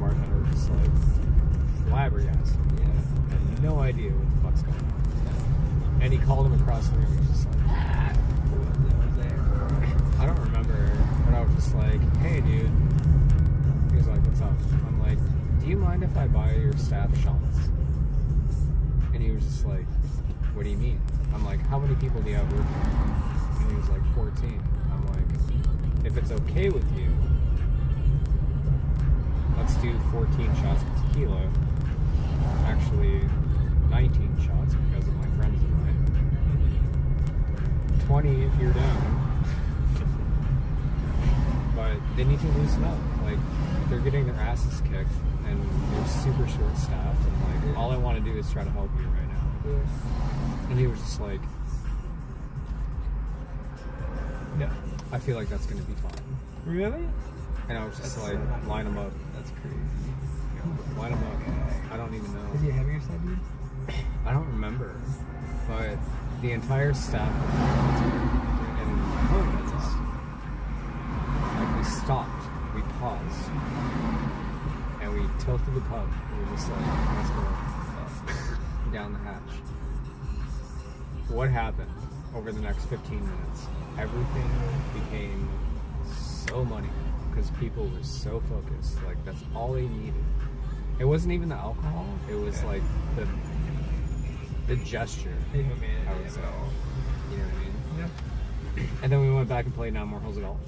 bartender was just like flabbergasted. Yeah. Had no idea what the fuck's going on. And he called him across the room. He was just like, I don't remember, but I was just like, hey, dude. He was like, what's up? I'm like, do you mind if I buy your staff shots? And he was just like, what do you mean? I'm like, how many people do you have working? And he was like, 14. I'm like, if it's okay with you, let's do 14 shots of tequila. Actually, 19 shots because of my friends and I. 20 if you're down. But they need to loosen up. Like, they're getting their asses kicked and they're super short staffed. And like, all I want to do is try to help you right now. And he was just like, yeah, I feel like that's going to be fine. Really? And I was just like, line them up. That's crazy. Line them up. I don't even know. Is he ahead of your side, dude? I don't remember. But the entire staff and homies, like, we stopped, we paused, and we tilted the pub. We were just like, let's go down the hatch. What happened over the next 15 minutes? Everything became so money because people were so focused. Like, that's all they needed. It wasn't even the alcohol. It was like the gesture, I would say. You know what I mean? Yeah. And then we went back and played 9 more holes of golf.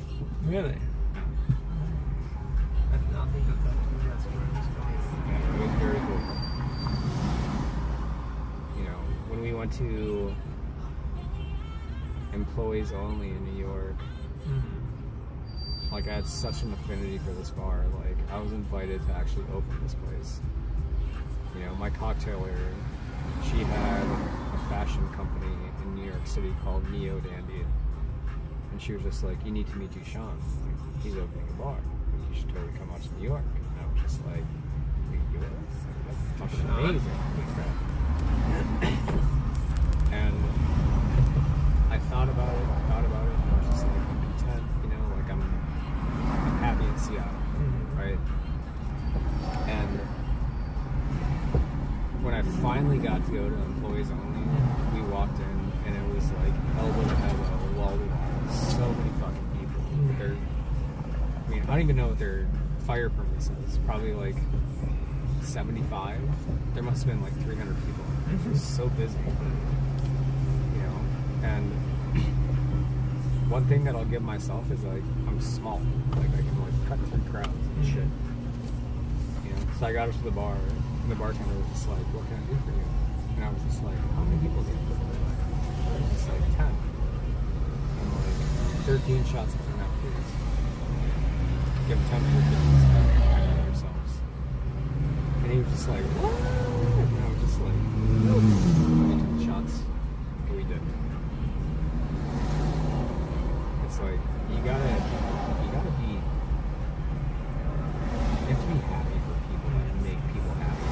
Really? I did not think that's where it was going. Yeah, it was very cool. You know, when we went to employees only in New York, like, I had such an affinity for this bar. Like, I was invited to actually open this place. You know, my cocktailer, she had a fashion company in New York City called Neo Dandy. And she was just like, you need to meet Dushan. Like, he's opening a bar. You should totally come out to New York. And I was just like, ridiculous. That's fucking amazing. And I thought about it, and I was just like, I'm content, you know, like, I'm happy in Seattle, right? And when I finally got to go to employees only, we walked in and it was like elbow to elbow, wall to wall, so many fucking people. I mean, I don't even know what their fire permit says. Probably like 75. There must have been like 300 people. It was so busy, you know. And one thing that I'll give myself is like, I'm small. Like, I can like cut through crowds and shit. You know. So I got up to the bar, and the bartender was just like, "What can I do for you?" And I was just like, "How many people do you have?" It was just like 10. I'm like, 13 shots of Fernet, please. Give 10 to ourselves. And he was just like, "What?" And I was just like, "Nope." We took the shots, and we did. It's like, you have to be happy for people and make people happy.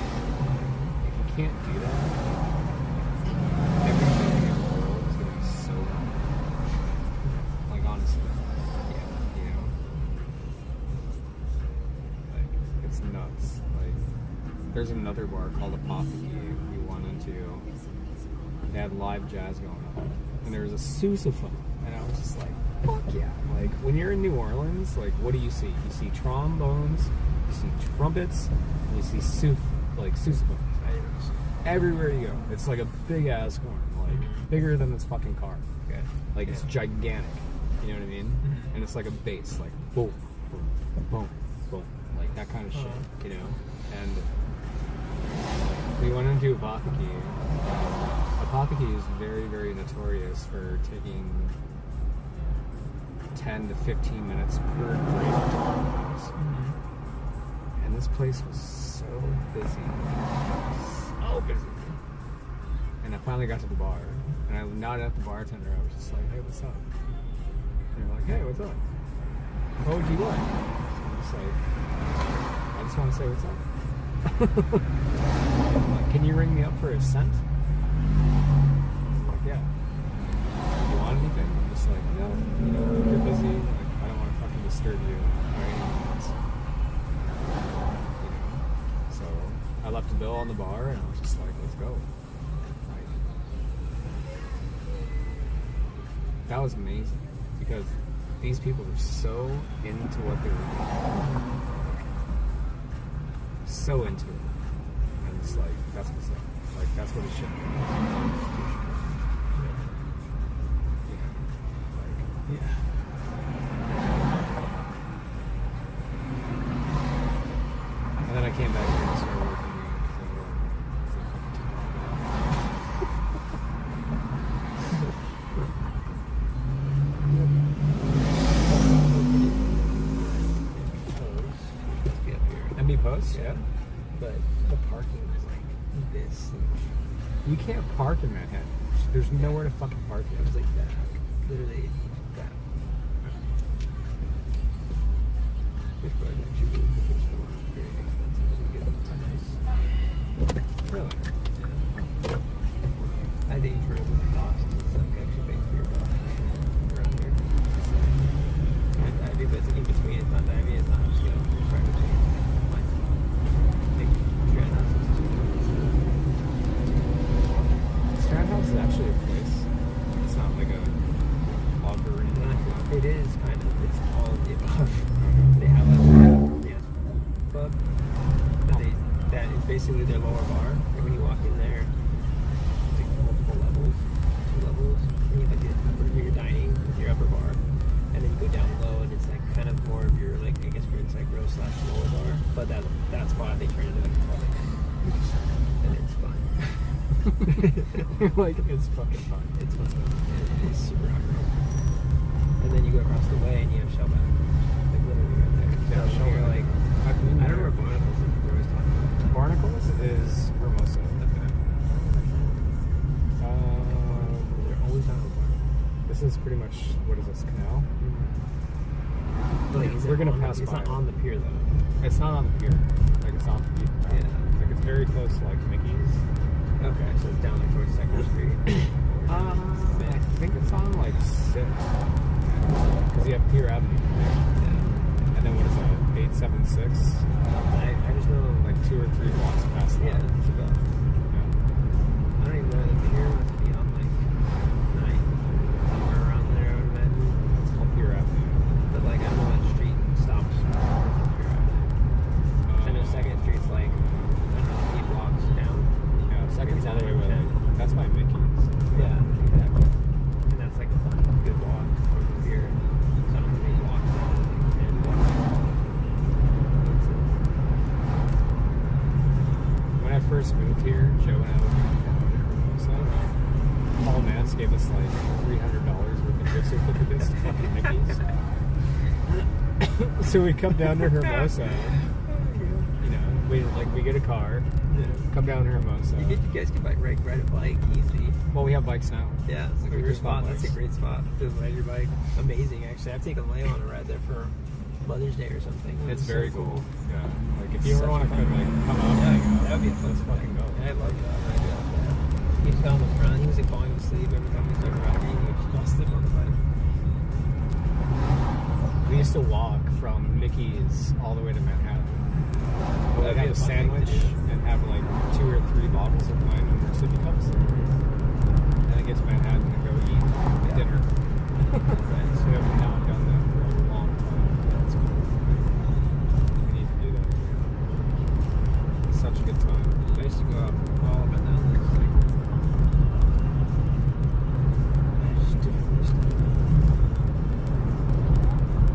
If you can't do that, everything in your world is going to be so wrong. Like, honestly. Yeah, you know? Like, it's nuts. Like, there's another bar called Apothecary we went into. They had live jazz going on. And there was a sousaphone. And I was just like, fuck yeah. Like, when you're in New Orleans, like, what do you see? You see trombones, you see trumpets, and you see sousaphones. Everywhere you go. It's like a big-ass horn. Like, bigger than this fucking car. Okay? Like, it's gigantic. You know what I mean? And it's like a bass. Like, boom, boom, boom, boom. Like, that kind of shit, you know? And we went into Apothecary. Apothecary is very, very notorious for taking 10 to 15 minutes per break. And this place was so busy. So busy. And I finally got to the bar. And I nodded at the bartender. I was just like, hey, what's up? And they're like, hey, what's up? What would you like? I'm just like, I just want to say what's up. I'm like, can you ring me up for a cent? I'm like, yeah. You want anything? I'm just like, no, you know, you're busy. Like, I don't want to fucking disturb you or anything else. You know? I left a bill on the bar, and I was just like, let's go. Like, that was amazing because these people are so into what they're doing. So into it. And it's like, that's what's up. Like, that's what it should be. Yeah. And then I came back here and started working MB Post, yeah. But the parking was like this. You can't park in Manhattan. There's nowhere to fucking park It was like that. Literally that. Which part actually really the first one was very expensive to get a nice. Really? Yeah. I think for the cost, it's like actually paying for your box around here. And I do, but it's in between. It's not that. I mean, it's not upscale. It's right between. Like, Strand House is actually a place. It's not like a log or anything. It is kind of. It's all of the above. They have a club. But that is basically their lower bar. And when you walk in there, it's like multiple levels, 2 levels. And you have like your dining with your upper bar, and then you go down low, and it's like kind of more of your like I guess where it's like grill / lower bar. But that spot they turn into like a club, and it's fun. Like, it's fucking fun. It's fun. It is super hot. And then you go across the way and you have Shellback. Like literally right there. Yeah, So you're like, I don't remember Barnacles if we were always talking about. Barnacles is Hermosa. They're always on Barnacles. This is pretty much, what is this, Canal? Like, We're gonna pass It's by. not on the pier though. It's not on the pier. Like, it's off the beaten path. Yeah. Like, it's very close to, like, Mickey's. Okay, so it's down like towards 2nd Street. I think it's on, like, 6. Because you have Pier Avenue. Yeah. And then what is that, 876? I just know Like 2 or 3 blocks past that. yeah, it's about. Yeah. I don't even know the pier must be on like 9 somewhere around there. I would imagine. It's called Pier Avenue. But like I don't know what street stops from Pier Avenue. And then 2nd Street's like I don't know 8 blocks down. Yeah, second's all the way with it. That's by Mickey's. Yeah, exactly. And that's like a fun, good walk from the pier. So I don't think he walks down and When I first moved here, Joe and I would come down to Hermosa. Paul Nance gave us like $300 worth of gift certificates to fucking Mickey's. So we'd come down to Hermosa. You know, we get a car, come down to Hermosa. you guys can like ride a bike easy. Well, we have bikes now. Yeah, it's a We great just spot. bought That's a bikes. great spot to ride your bike. Amazing, actually. I've taken Leia on a ride there for Mother's Day or something. It's so very cool. Yeah. Like if you ever Such want a to fun like ride. come out, Yeah, that'd be a fun let's spot. fucking go. I love that. I love that. He was down the front. He was like falling asleep every time we started riding. He would just fall asleep on the bike. We used to walk from Mickey's all the way to Manhattan. We'd That'd be have a a fun thing to sandwich do. and have like 2 or 3 bottles of wine in our sippy cups. And then get to Manhattan and go eat dinner. So we haven't now done that for a long time. That's cool. We need to do that. Such a good time. I used to go out all up and down this. Like, just different stuff.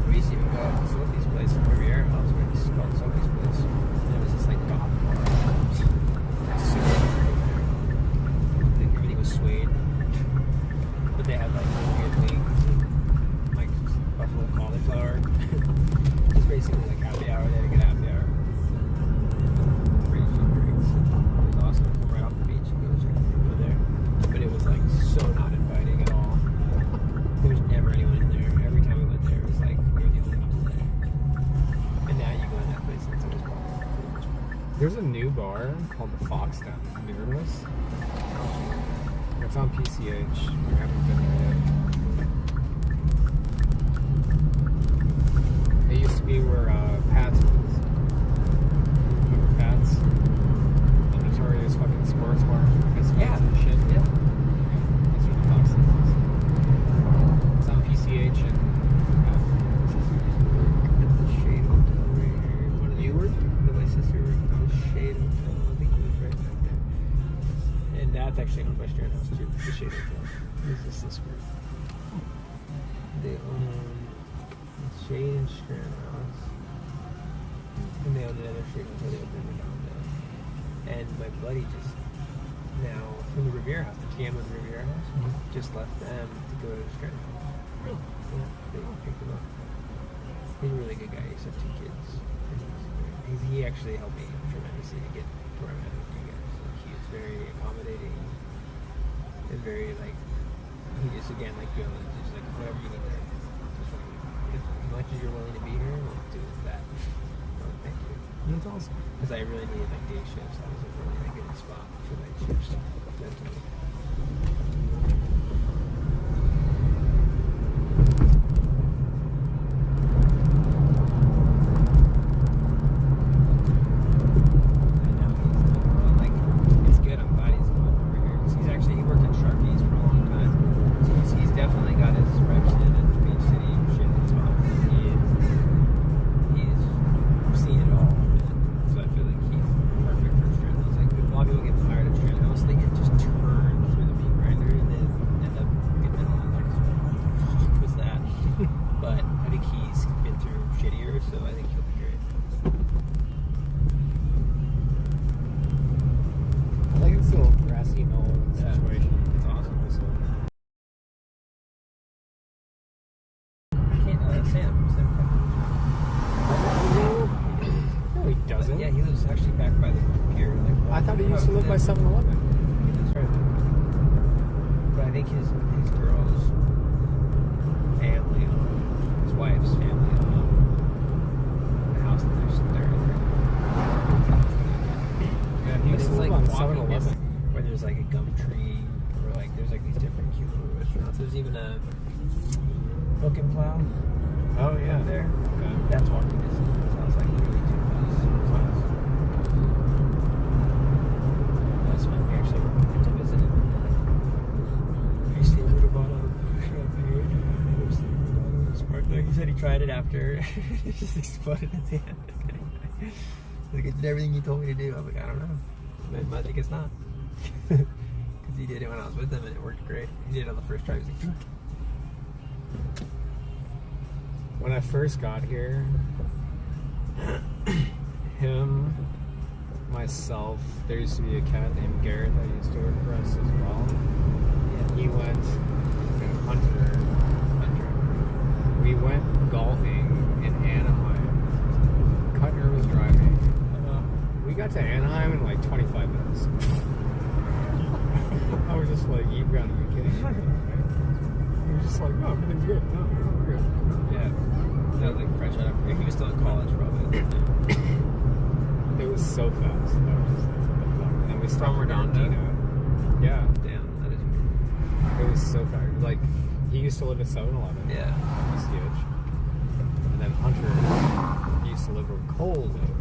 We used to even go out to Sophie's place in Riviera House, where it's called Sophie's place. And it was this like golf bar. Super everything was suede. But they had like weird things, like buffalo cauliflower. It's basically like happy hour. They had a good happy hour. Pretty cheap drinks. It was awesome. Come right off the beach and go there. But it was like so not inviting at all. There was never anyone in there. Every time we went there, it was like we were the only people there. And now you go in that place and it's always popular for the most part. There's a new bar called the Fox down. Have you heard of this? It's on PCH. We haven't been there yet. It used to be where Pat's was. Remember Pat's? That's actually owned by Strand House too. The Shade Hotel. This is weird. They own Shade and Strand House. And they own another Shade Hotel. They opened in Redondo. And my buddy just now from the Riviera House, the GM of the Riviera House, just left them to go to Strand House. Really? Yeah, they picked him up. He's a really good guy. He's got 2 kids. And he actually helped me tremendously to get to where I'm at with you guys. Like, he was very accommodating and very like he just again like you know just like whatever you need there. Just like, as much as you're willing to be here, like do that. Oh, thank you. That's awesome. Because I really needed like day shifts. I was really in a good spot for night shifts mentally. It just exploded at the end. Like, it did everything you told me to do. I was like, I don't know. I think it's not. Because he did it when I was with him and it worked great. He did it on the first try. He was like, Duke. When I first got here, him, myself, there used to be a cat named Garrett that used to work for us as well. Yeah. He went and Hunter. We went golfing in Anaheim. Cutner was driving. We got to Anaheim in like 25 minutes. I was just like, you've got to be kidding me. He was just like, no, everything's good. No, we're good. Yeah. That was like fresh out of, he was still in college probably. It was so fast. I was just like, what the fuck? And then we stopped in Argentina. Yeah. Damn, that is weird. It was so fast. Like, he used to live at 7-Eleven. Yeah. East Huge. And then Hunter used to live where Cole lived.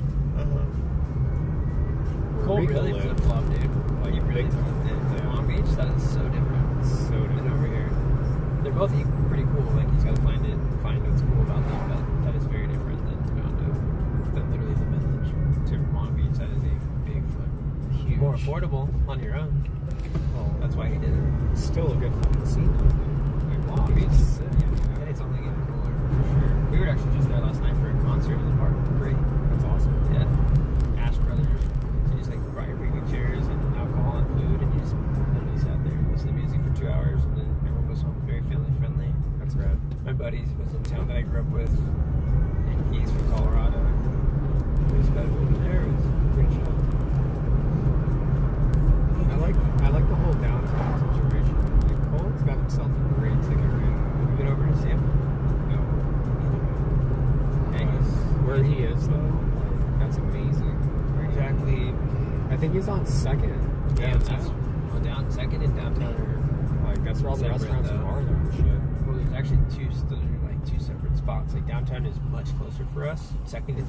Cole really flip-flopped, dude. Like, you really big time. Yeah. Long Beach, that is so different. So different. Than over here. They're both pretty cool. Like, you just gotta find what's cool about them, but that is very different than literally the Midlands to Long Beach. That is a big flip. Huge. More affordable on your own. Well, that's why he did it. Still a good fucking scene, though. Long Beach, yeah, and it's only getting cooler for sure. We were actually just there last night for a concert in the park. Great. That's awesome. Yeah. Ash Brothers. So you just like brought your big chairs and alcohol and food, and you just literally sat there and listened to music for 2 hours, and then everyone goes home. Very family friendly. That's rad. My buddy was in town that I grew up with, and he's from Colorado. It was better over there. It was pretty chill. I like the whole downtown situation. Like, Cole's got himself a great ticket ring. Have you been over to see him? No. Yeah, where he is, though, like, that's amazing. Where exactly? I think he's on 2nd. Yeah, that's down 2nd and downtown. Like, that's where all the Separate, restaurants though. are there and shit. Well, there's actually those are like 2 separate spots. Like, downtown is much closer for us. 2nd is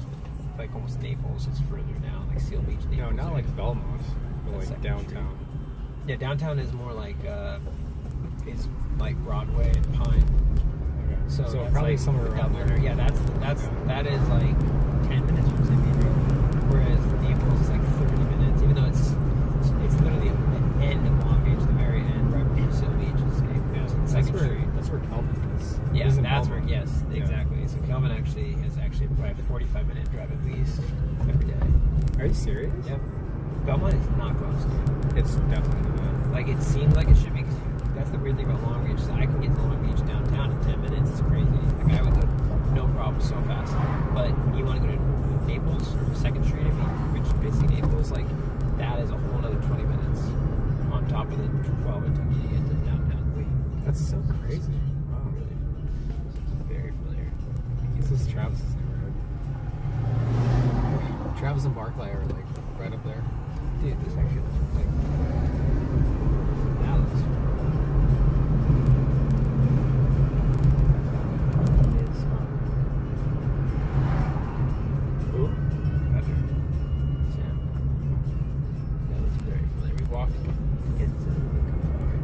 like almost Naples. It's further down, like Seal Beach, Naples. No, not like Belmont, but That's like 2nd downtown. Street. Yeah, downtown is more like is like Broadway and Pine. Okay. So that's probably like somewhere around there. Yeah, that is like 10 minutes from San Pedro, whereas Naples is like 30 minutes. Even though it's literally an end of Long Calvin actually has probably a 45-minute drive at least every day. Are you serious? Yep. Belmont is not close, dude. It's definitely not. Like, it seems like it should be, because that's the weird thing about Long Beach, is I can get to Long Beach downtown in 10 minutes. It's crazy. Like, I would go, no problem, so fast. But when you want to go to Naples, or 2nd Street, I mean, which is basically Naples, like, that is a whole other 20 minutes on top of the 12 it took you to get to downtown. That's so crazy. Wow, really? It's very familiar. This is Travis's neighborhood. Travis and Barclay are like right up there. Dude, this actually looks like Dallas. It's Who? Roger. Sam. That looks very familiar. We walked into the car right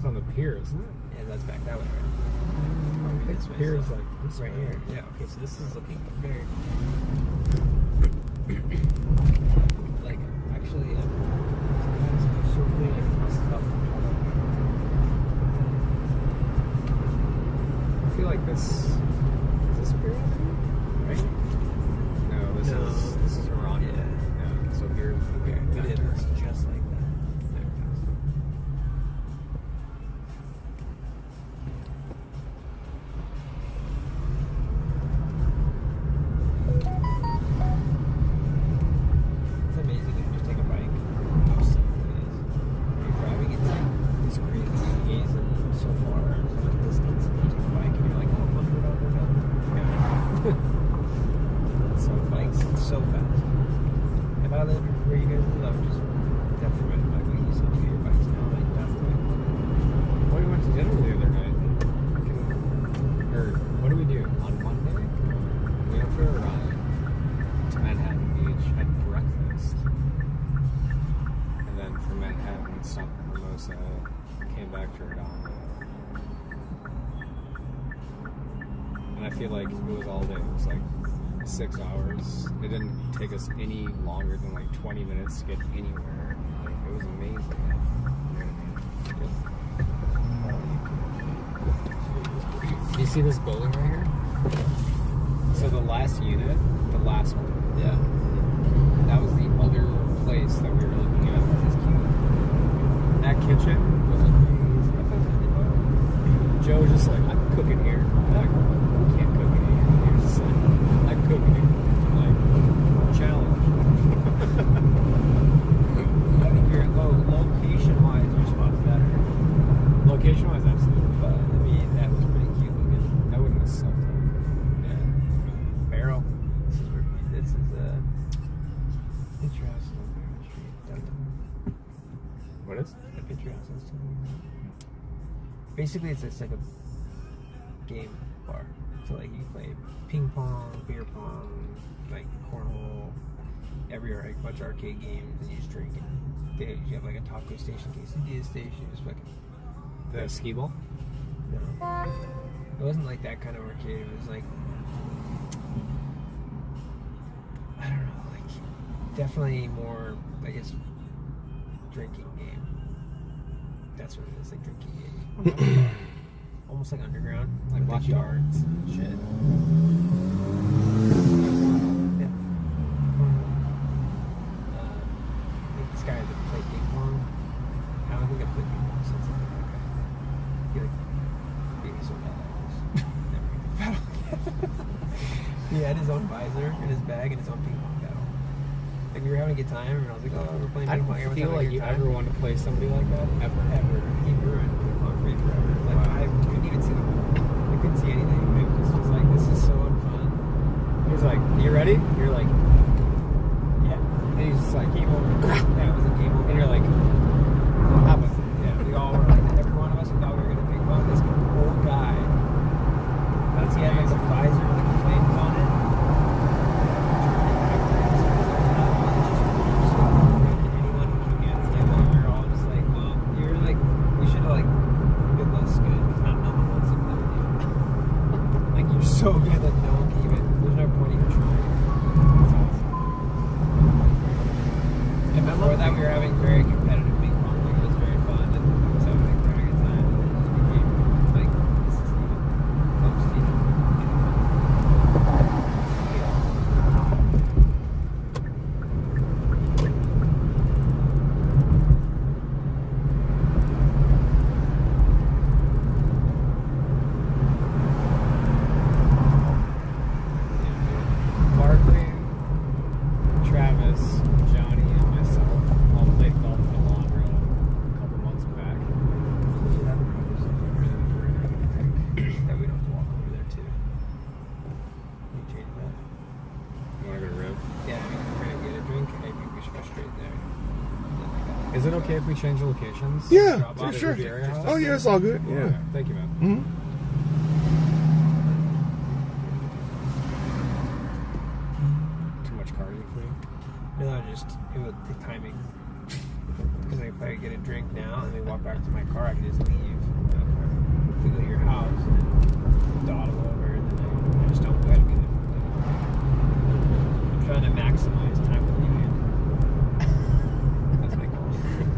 on the pier, isn't it? Yeah, that's back that way, right? I think This way, pier is so- like this right way. here. Yeah, okay, so this is looking very like actually I feel like this is this pier, right? No, this No. is Iran. Yeah. Yeah. So here, okay, We did after. this just like that. It's amazing if you just take a bike, how simple it is. When you're driving, it's like this crazy haze and so far, so much distance, and you take a bike and you're like, oh, 100 over hill. So bikes, it's so fast. If I lived where you guys live, I would just definitely ride a bike. Like you said, to your bikes now, like that's the way. Well, we went to dinner the other night. Or what did we do on Monday? We went for a ride to Manhattan Beach, had breakfast, and then from Manhattan stopped at Mimosa, came back to Redondo. And I feel like it was all day. It was like 6 hours. It didn't take us any longer than like 20 minutes to get anywhere. Like, it was amazing. Do you see this building right here? So the last unit, the last one, Yeah. that was the other place that we were looking at. It's cute. That kitchen was amazing. Joe was just like, I can cook in here. I'm like, you can't cook in here. He was just like, I can cook in here. I'm like, challenge. I think you're location-wise, your spot's better. Location-wise, absolutely. But I mean, that was pretty cute looking. That wouldn't have sucked. Yeah. Barrel. This is where picture house on Barrel Street. Downtown. What is? The picture house is basically it's like a game bar. So like you play ping pong, beer pong, like cornhole, every like bunch of arcade games, and you just drink. And you have like a taco station, quesadilla station, just fucking. The skee ball? No. It wasn't like that kind of arcade. It was like, I don't know, like definitely more, I guess, drinking game. That's what it is, like drinking game. Almost like underground, like With watch the darts and shit. Yeah. I think this guy that played ping pong. I don't think I played ping pong since like that guy. He like made me so bad at this. Never get the paddle again. He had his own visor in his bag and his own ping pong paddle. Like we were having a good time, and I was like, "Oh, we're playing I ping don't pong." Everyone's feel having a like good you time. ever want to play somebody like that, ever. Ever. He ruined ping pong for me forever. Like I couldn't even see the ball. I couldn't see anything. It just was like, "This is so unfun." He was like, you ready? You're like, Yeah. and he's just like, Game over. That was a game over. and you're like, so good that no one can even, there's no point even trying. That's awesome. And before that, we were having very competitive ping pong. Like, it was very fun, and I was having a very good time. And then it became like, this is even close to even getting Barkley, Travis, Johnny, and myself all played golf in Alondra a couple months back. We should have a conversation over there if we're gonna take that we don't have to walk over there too. Can you change that? You want to go to Riv? Yeah, I mean, if we're gonna get a drink, I think we should go straight there. Is it okay if we change locations? Yeah, Drop for off at sure. Riviera House? Oh yeah, it's all good. Okay, Yeah. thank you, man. Mm-hmm. Too much cardio for you? No, just it would the timing. Because if I get a drink now and then walk back to my car, I can just leave. If we go to your house and dawdle over, and then I just don't go ahead and get it. I'm trying to maximize time with you, man. That's my goal.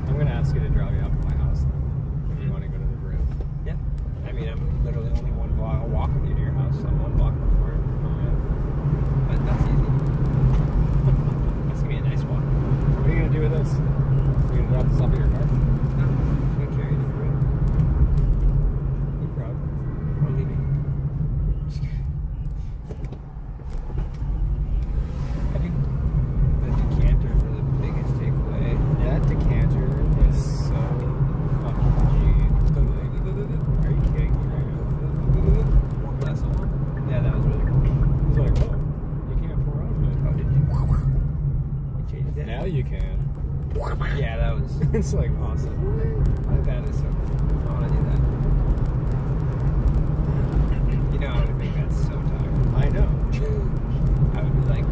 I'm gonna ask you to drop me off at my house then. If you want to go to the Riv. Yeah. I mean, I'm literally only one block. I'll walk with you to your house. I'm one block before it. But that's easy. That's gonna be a nice walk. What are you gonna do with this? You gonna drop this off at your car? No, I'm gonna carry it over. No problem. I'm leaving. I think the decanters are the biggest takeaway. That decanter is so fucking G. Are you kidding me right now? That's the one. Yeah, that was really cool. He's like, oh, you can't pour out of Oh, it. did you? You changed it? Now you can. Yeah, that was. It's like awesome. That is so cool. I want to do that. You know, I would make that so tired. I know. I would be like,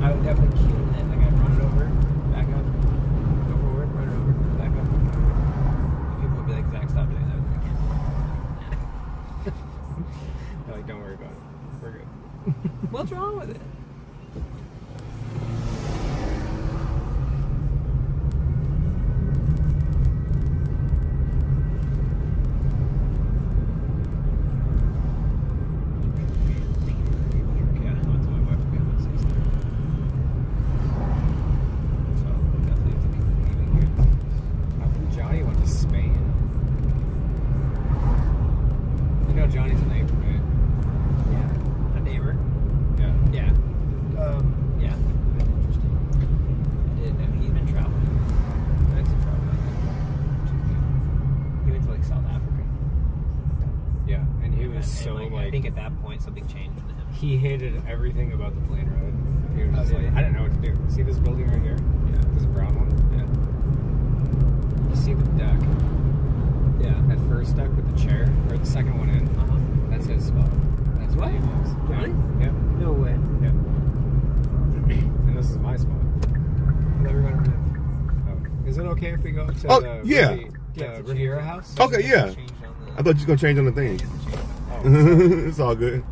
I would definitely keel it. Like, I'd run it over, back up, go forward, run it over, back up. People would be like, Zach, stop doing that. They're like, don't worry about it. We're good. What's wrong with it? Yeah, I want my wife to be home at 6:30. So I'll definitely have to be leaving here. How come Johnny went to Spain? You know Johnny's a neighbor, right? Yeah. A neighbor. Yeah. Yeah. Yeah. Been interesting. I didn't know he'd been traveling. I likes to travel like that. Which is good. He went to like South Africa. Yeah, and he was And, so like, like I think at that point something changed in him. he hated everything about the plane ride. He was Oh, just did like, he? I didn't know what to do. See this building right here? Yeah. This brown one? Yeah. You see the deck? Yeah. That first deck with the chair, or the second one in? Uh-huh. That's his spot. That's where he lives. Really? Yeah. No way. Yeah. And this is my spot. Never gonna live. Oh. Is it okay if we go to Oh, the yeah. Riviera House? Okay, yeah. Changed on the, I thought you was gonna change on the thing. Oh, It's all good.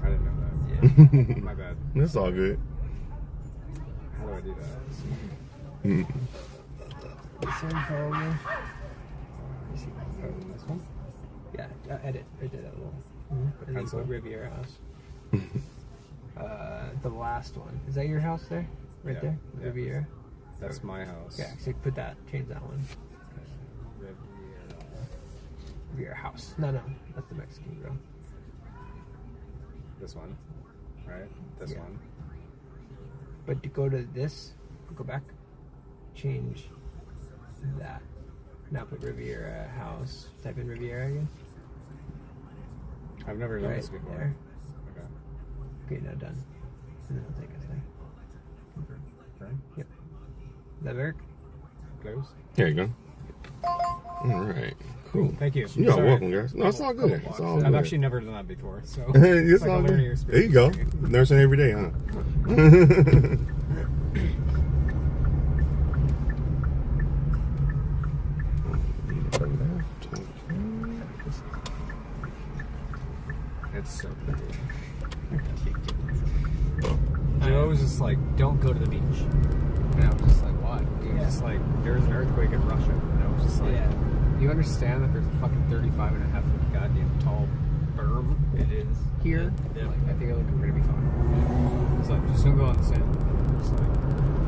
I didn't know yeah. that. My bad. It's all good. How do I do that? Mm. This one probably. Oh, this one? Yeah. Edit. I did that little. Mm-hmm. And then Pencil. go Riviera House. The last one. Is that your house there? Right Yeah. there? Yeah. Riviera? That's my house. Yeah, so put that, change that one. Riviera House. No, that's the Mexican girl. This one, right? This Yeah. one. But to go to this, go back, change that. Now put Riviera House. Type in Riviera again. I've never done Right this before. there. Okay. Okay, now done. And then it'll take us there. Confirm. Okay. Yep. Is that work? Close. There you go. All right. Cool. Thank you. You're Sorry. welcome, guys. No, it's all good. It's all I've good. actually never done that before, so It's like all a good. learning There you go. experience for me. Nursing every day, huh? It's so pretty. Joe was just like, don't go to the beach. And I was just like, why? He was just like, there's an earthquake in Russia. And I was just like, you understand that there's a fucking 35.5 foot goddamn tall berm? It is. Here? Yeah. Like, I think we're going to be fine. It's like, just don't go on the sand. It's like,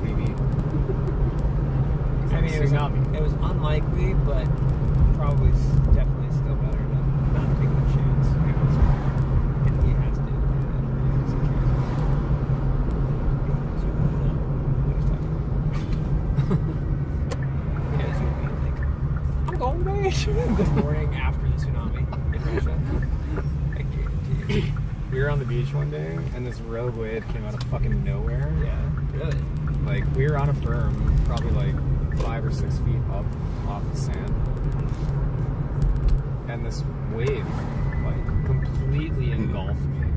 maybe. I mean, it was unlikely, but probably definitely still better than not taking a chance. And he has to do that. I'm going away. The morning after the tsunami in Russia. I guarantee you. We were on the beach one day, and this rogue wave came out of fucking nowhere. Yeah, really. Like, we were on a berm, probably like 5 or 6 feet up off the sand, and this wave like completely engulfed me.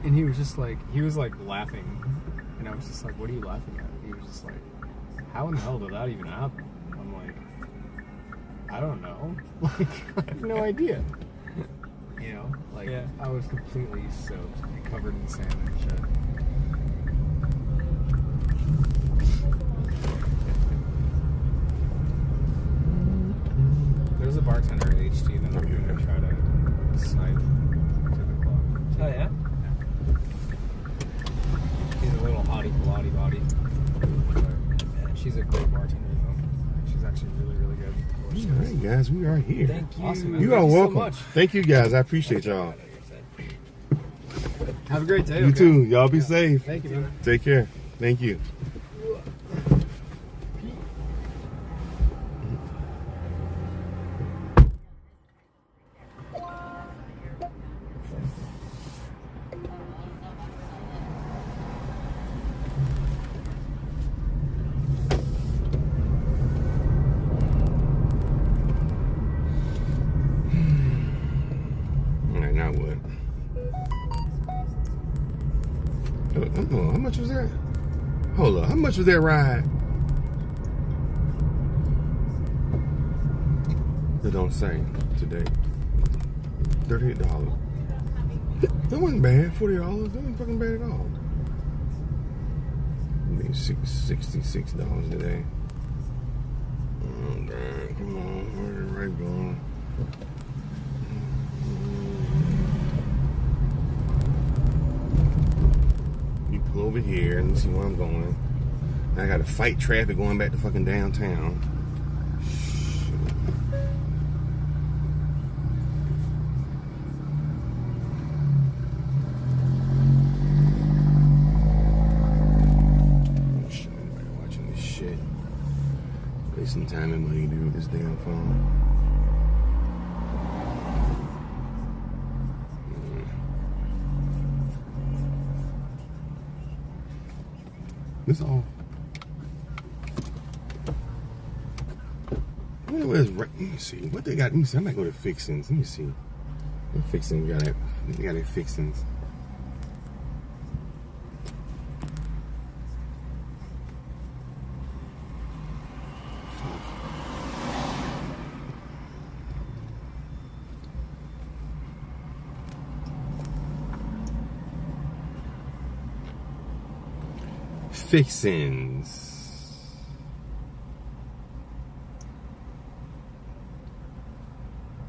And he was just like, laughing, and I was just like, what are you laughing at? He was just like, how in the hell did that even happen? I'm like, I don't know. Like, I have no idea. You know, like, I was completely soaked, covered in sand and shit. There's a bartender at HT that I'm going to try to snipe to the club. Oh, yeah? She's a little hottie body. She's a great bartender, though. She's actually really, really good. All right, guys, we are here. Thank you. Awesome, man. You Thank are so welcome. much. Thank you, guys. I appreciate y'all. Have a great day. You okay? too. Y'all be safe. Thank you, man. Take care. Thank you. All right, now what? Oh, how much was that? Hold up, how much was that ride? They don't say today. $38. That wasn't bad. $40. That wasn't fucking bad at all. I mean, $66 today. Oh, God. Come on. Where's the right going? You pull over here and see where I'm going. I got to fight traffic going back to fucking downtown. Some time and money to do with this damn phone. This all. Where's right? Let me see what they got. Let me see. I might go to Fixins. Let me see. What Fixins got? They got their Fixins. Fixins.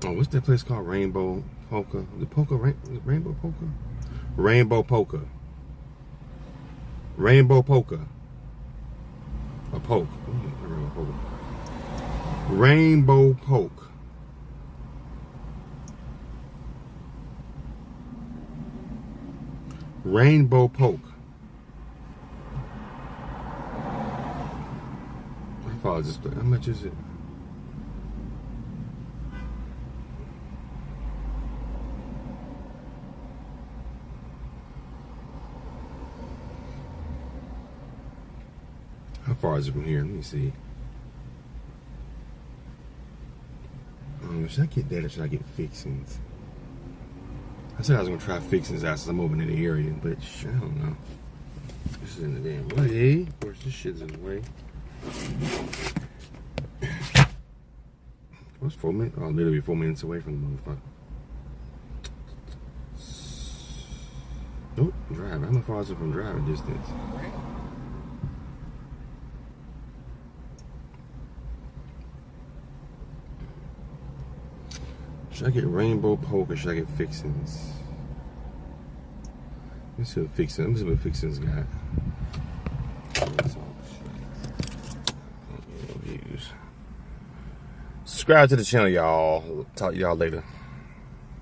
Oh, what's that place called? Rainbow Polka. The Polka Rainbow Polka? Rainbow Polka. Rainbow Polka. A poke. Rainbow Poke. Rainbow Poke. How much is it? How far is it from here? Let me see. Should I get that or should I get Fixins? I said I was gonna try Fixins out since I'm moving in the area, but I don't know. This is in the damn way. Of course, this shit's in the way. What's 4 minutes? Oh, literally 4 minutes away from the motherfucker. Nope, driving. How far is it from driving distance? Should I get Rainbow Poke or should I get Fixins? Let's see what Fixins got. Subscribe to the channel, y'all. Talk to y'all later.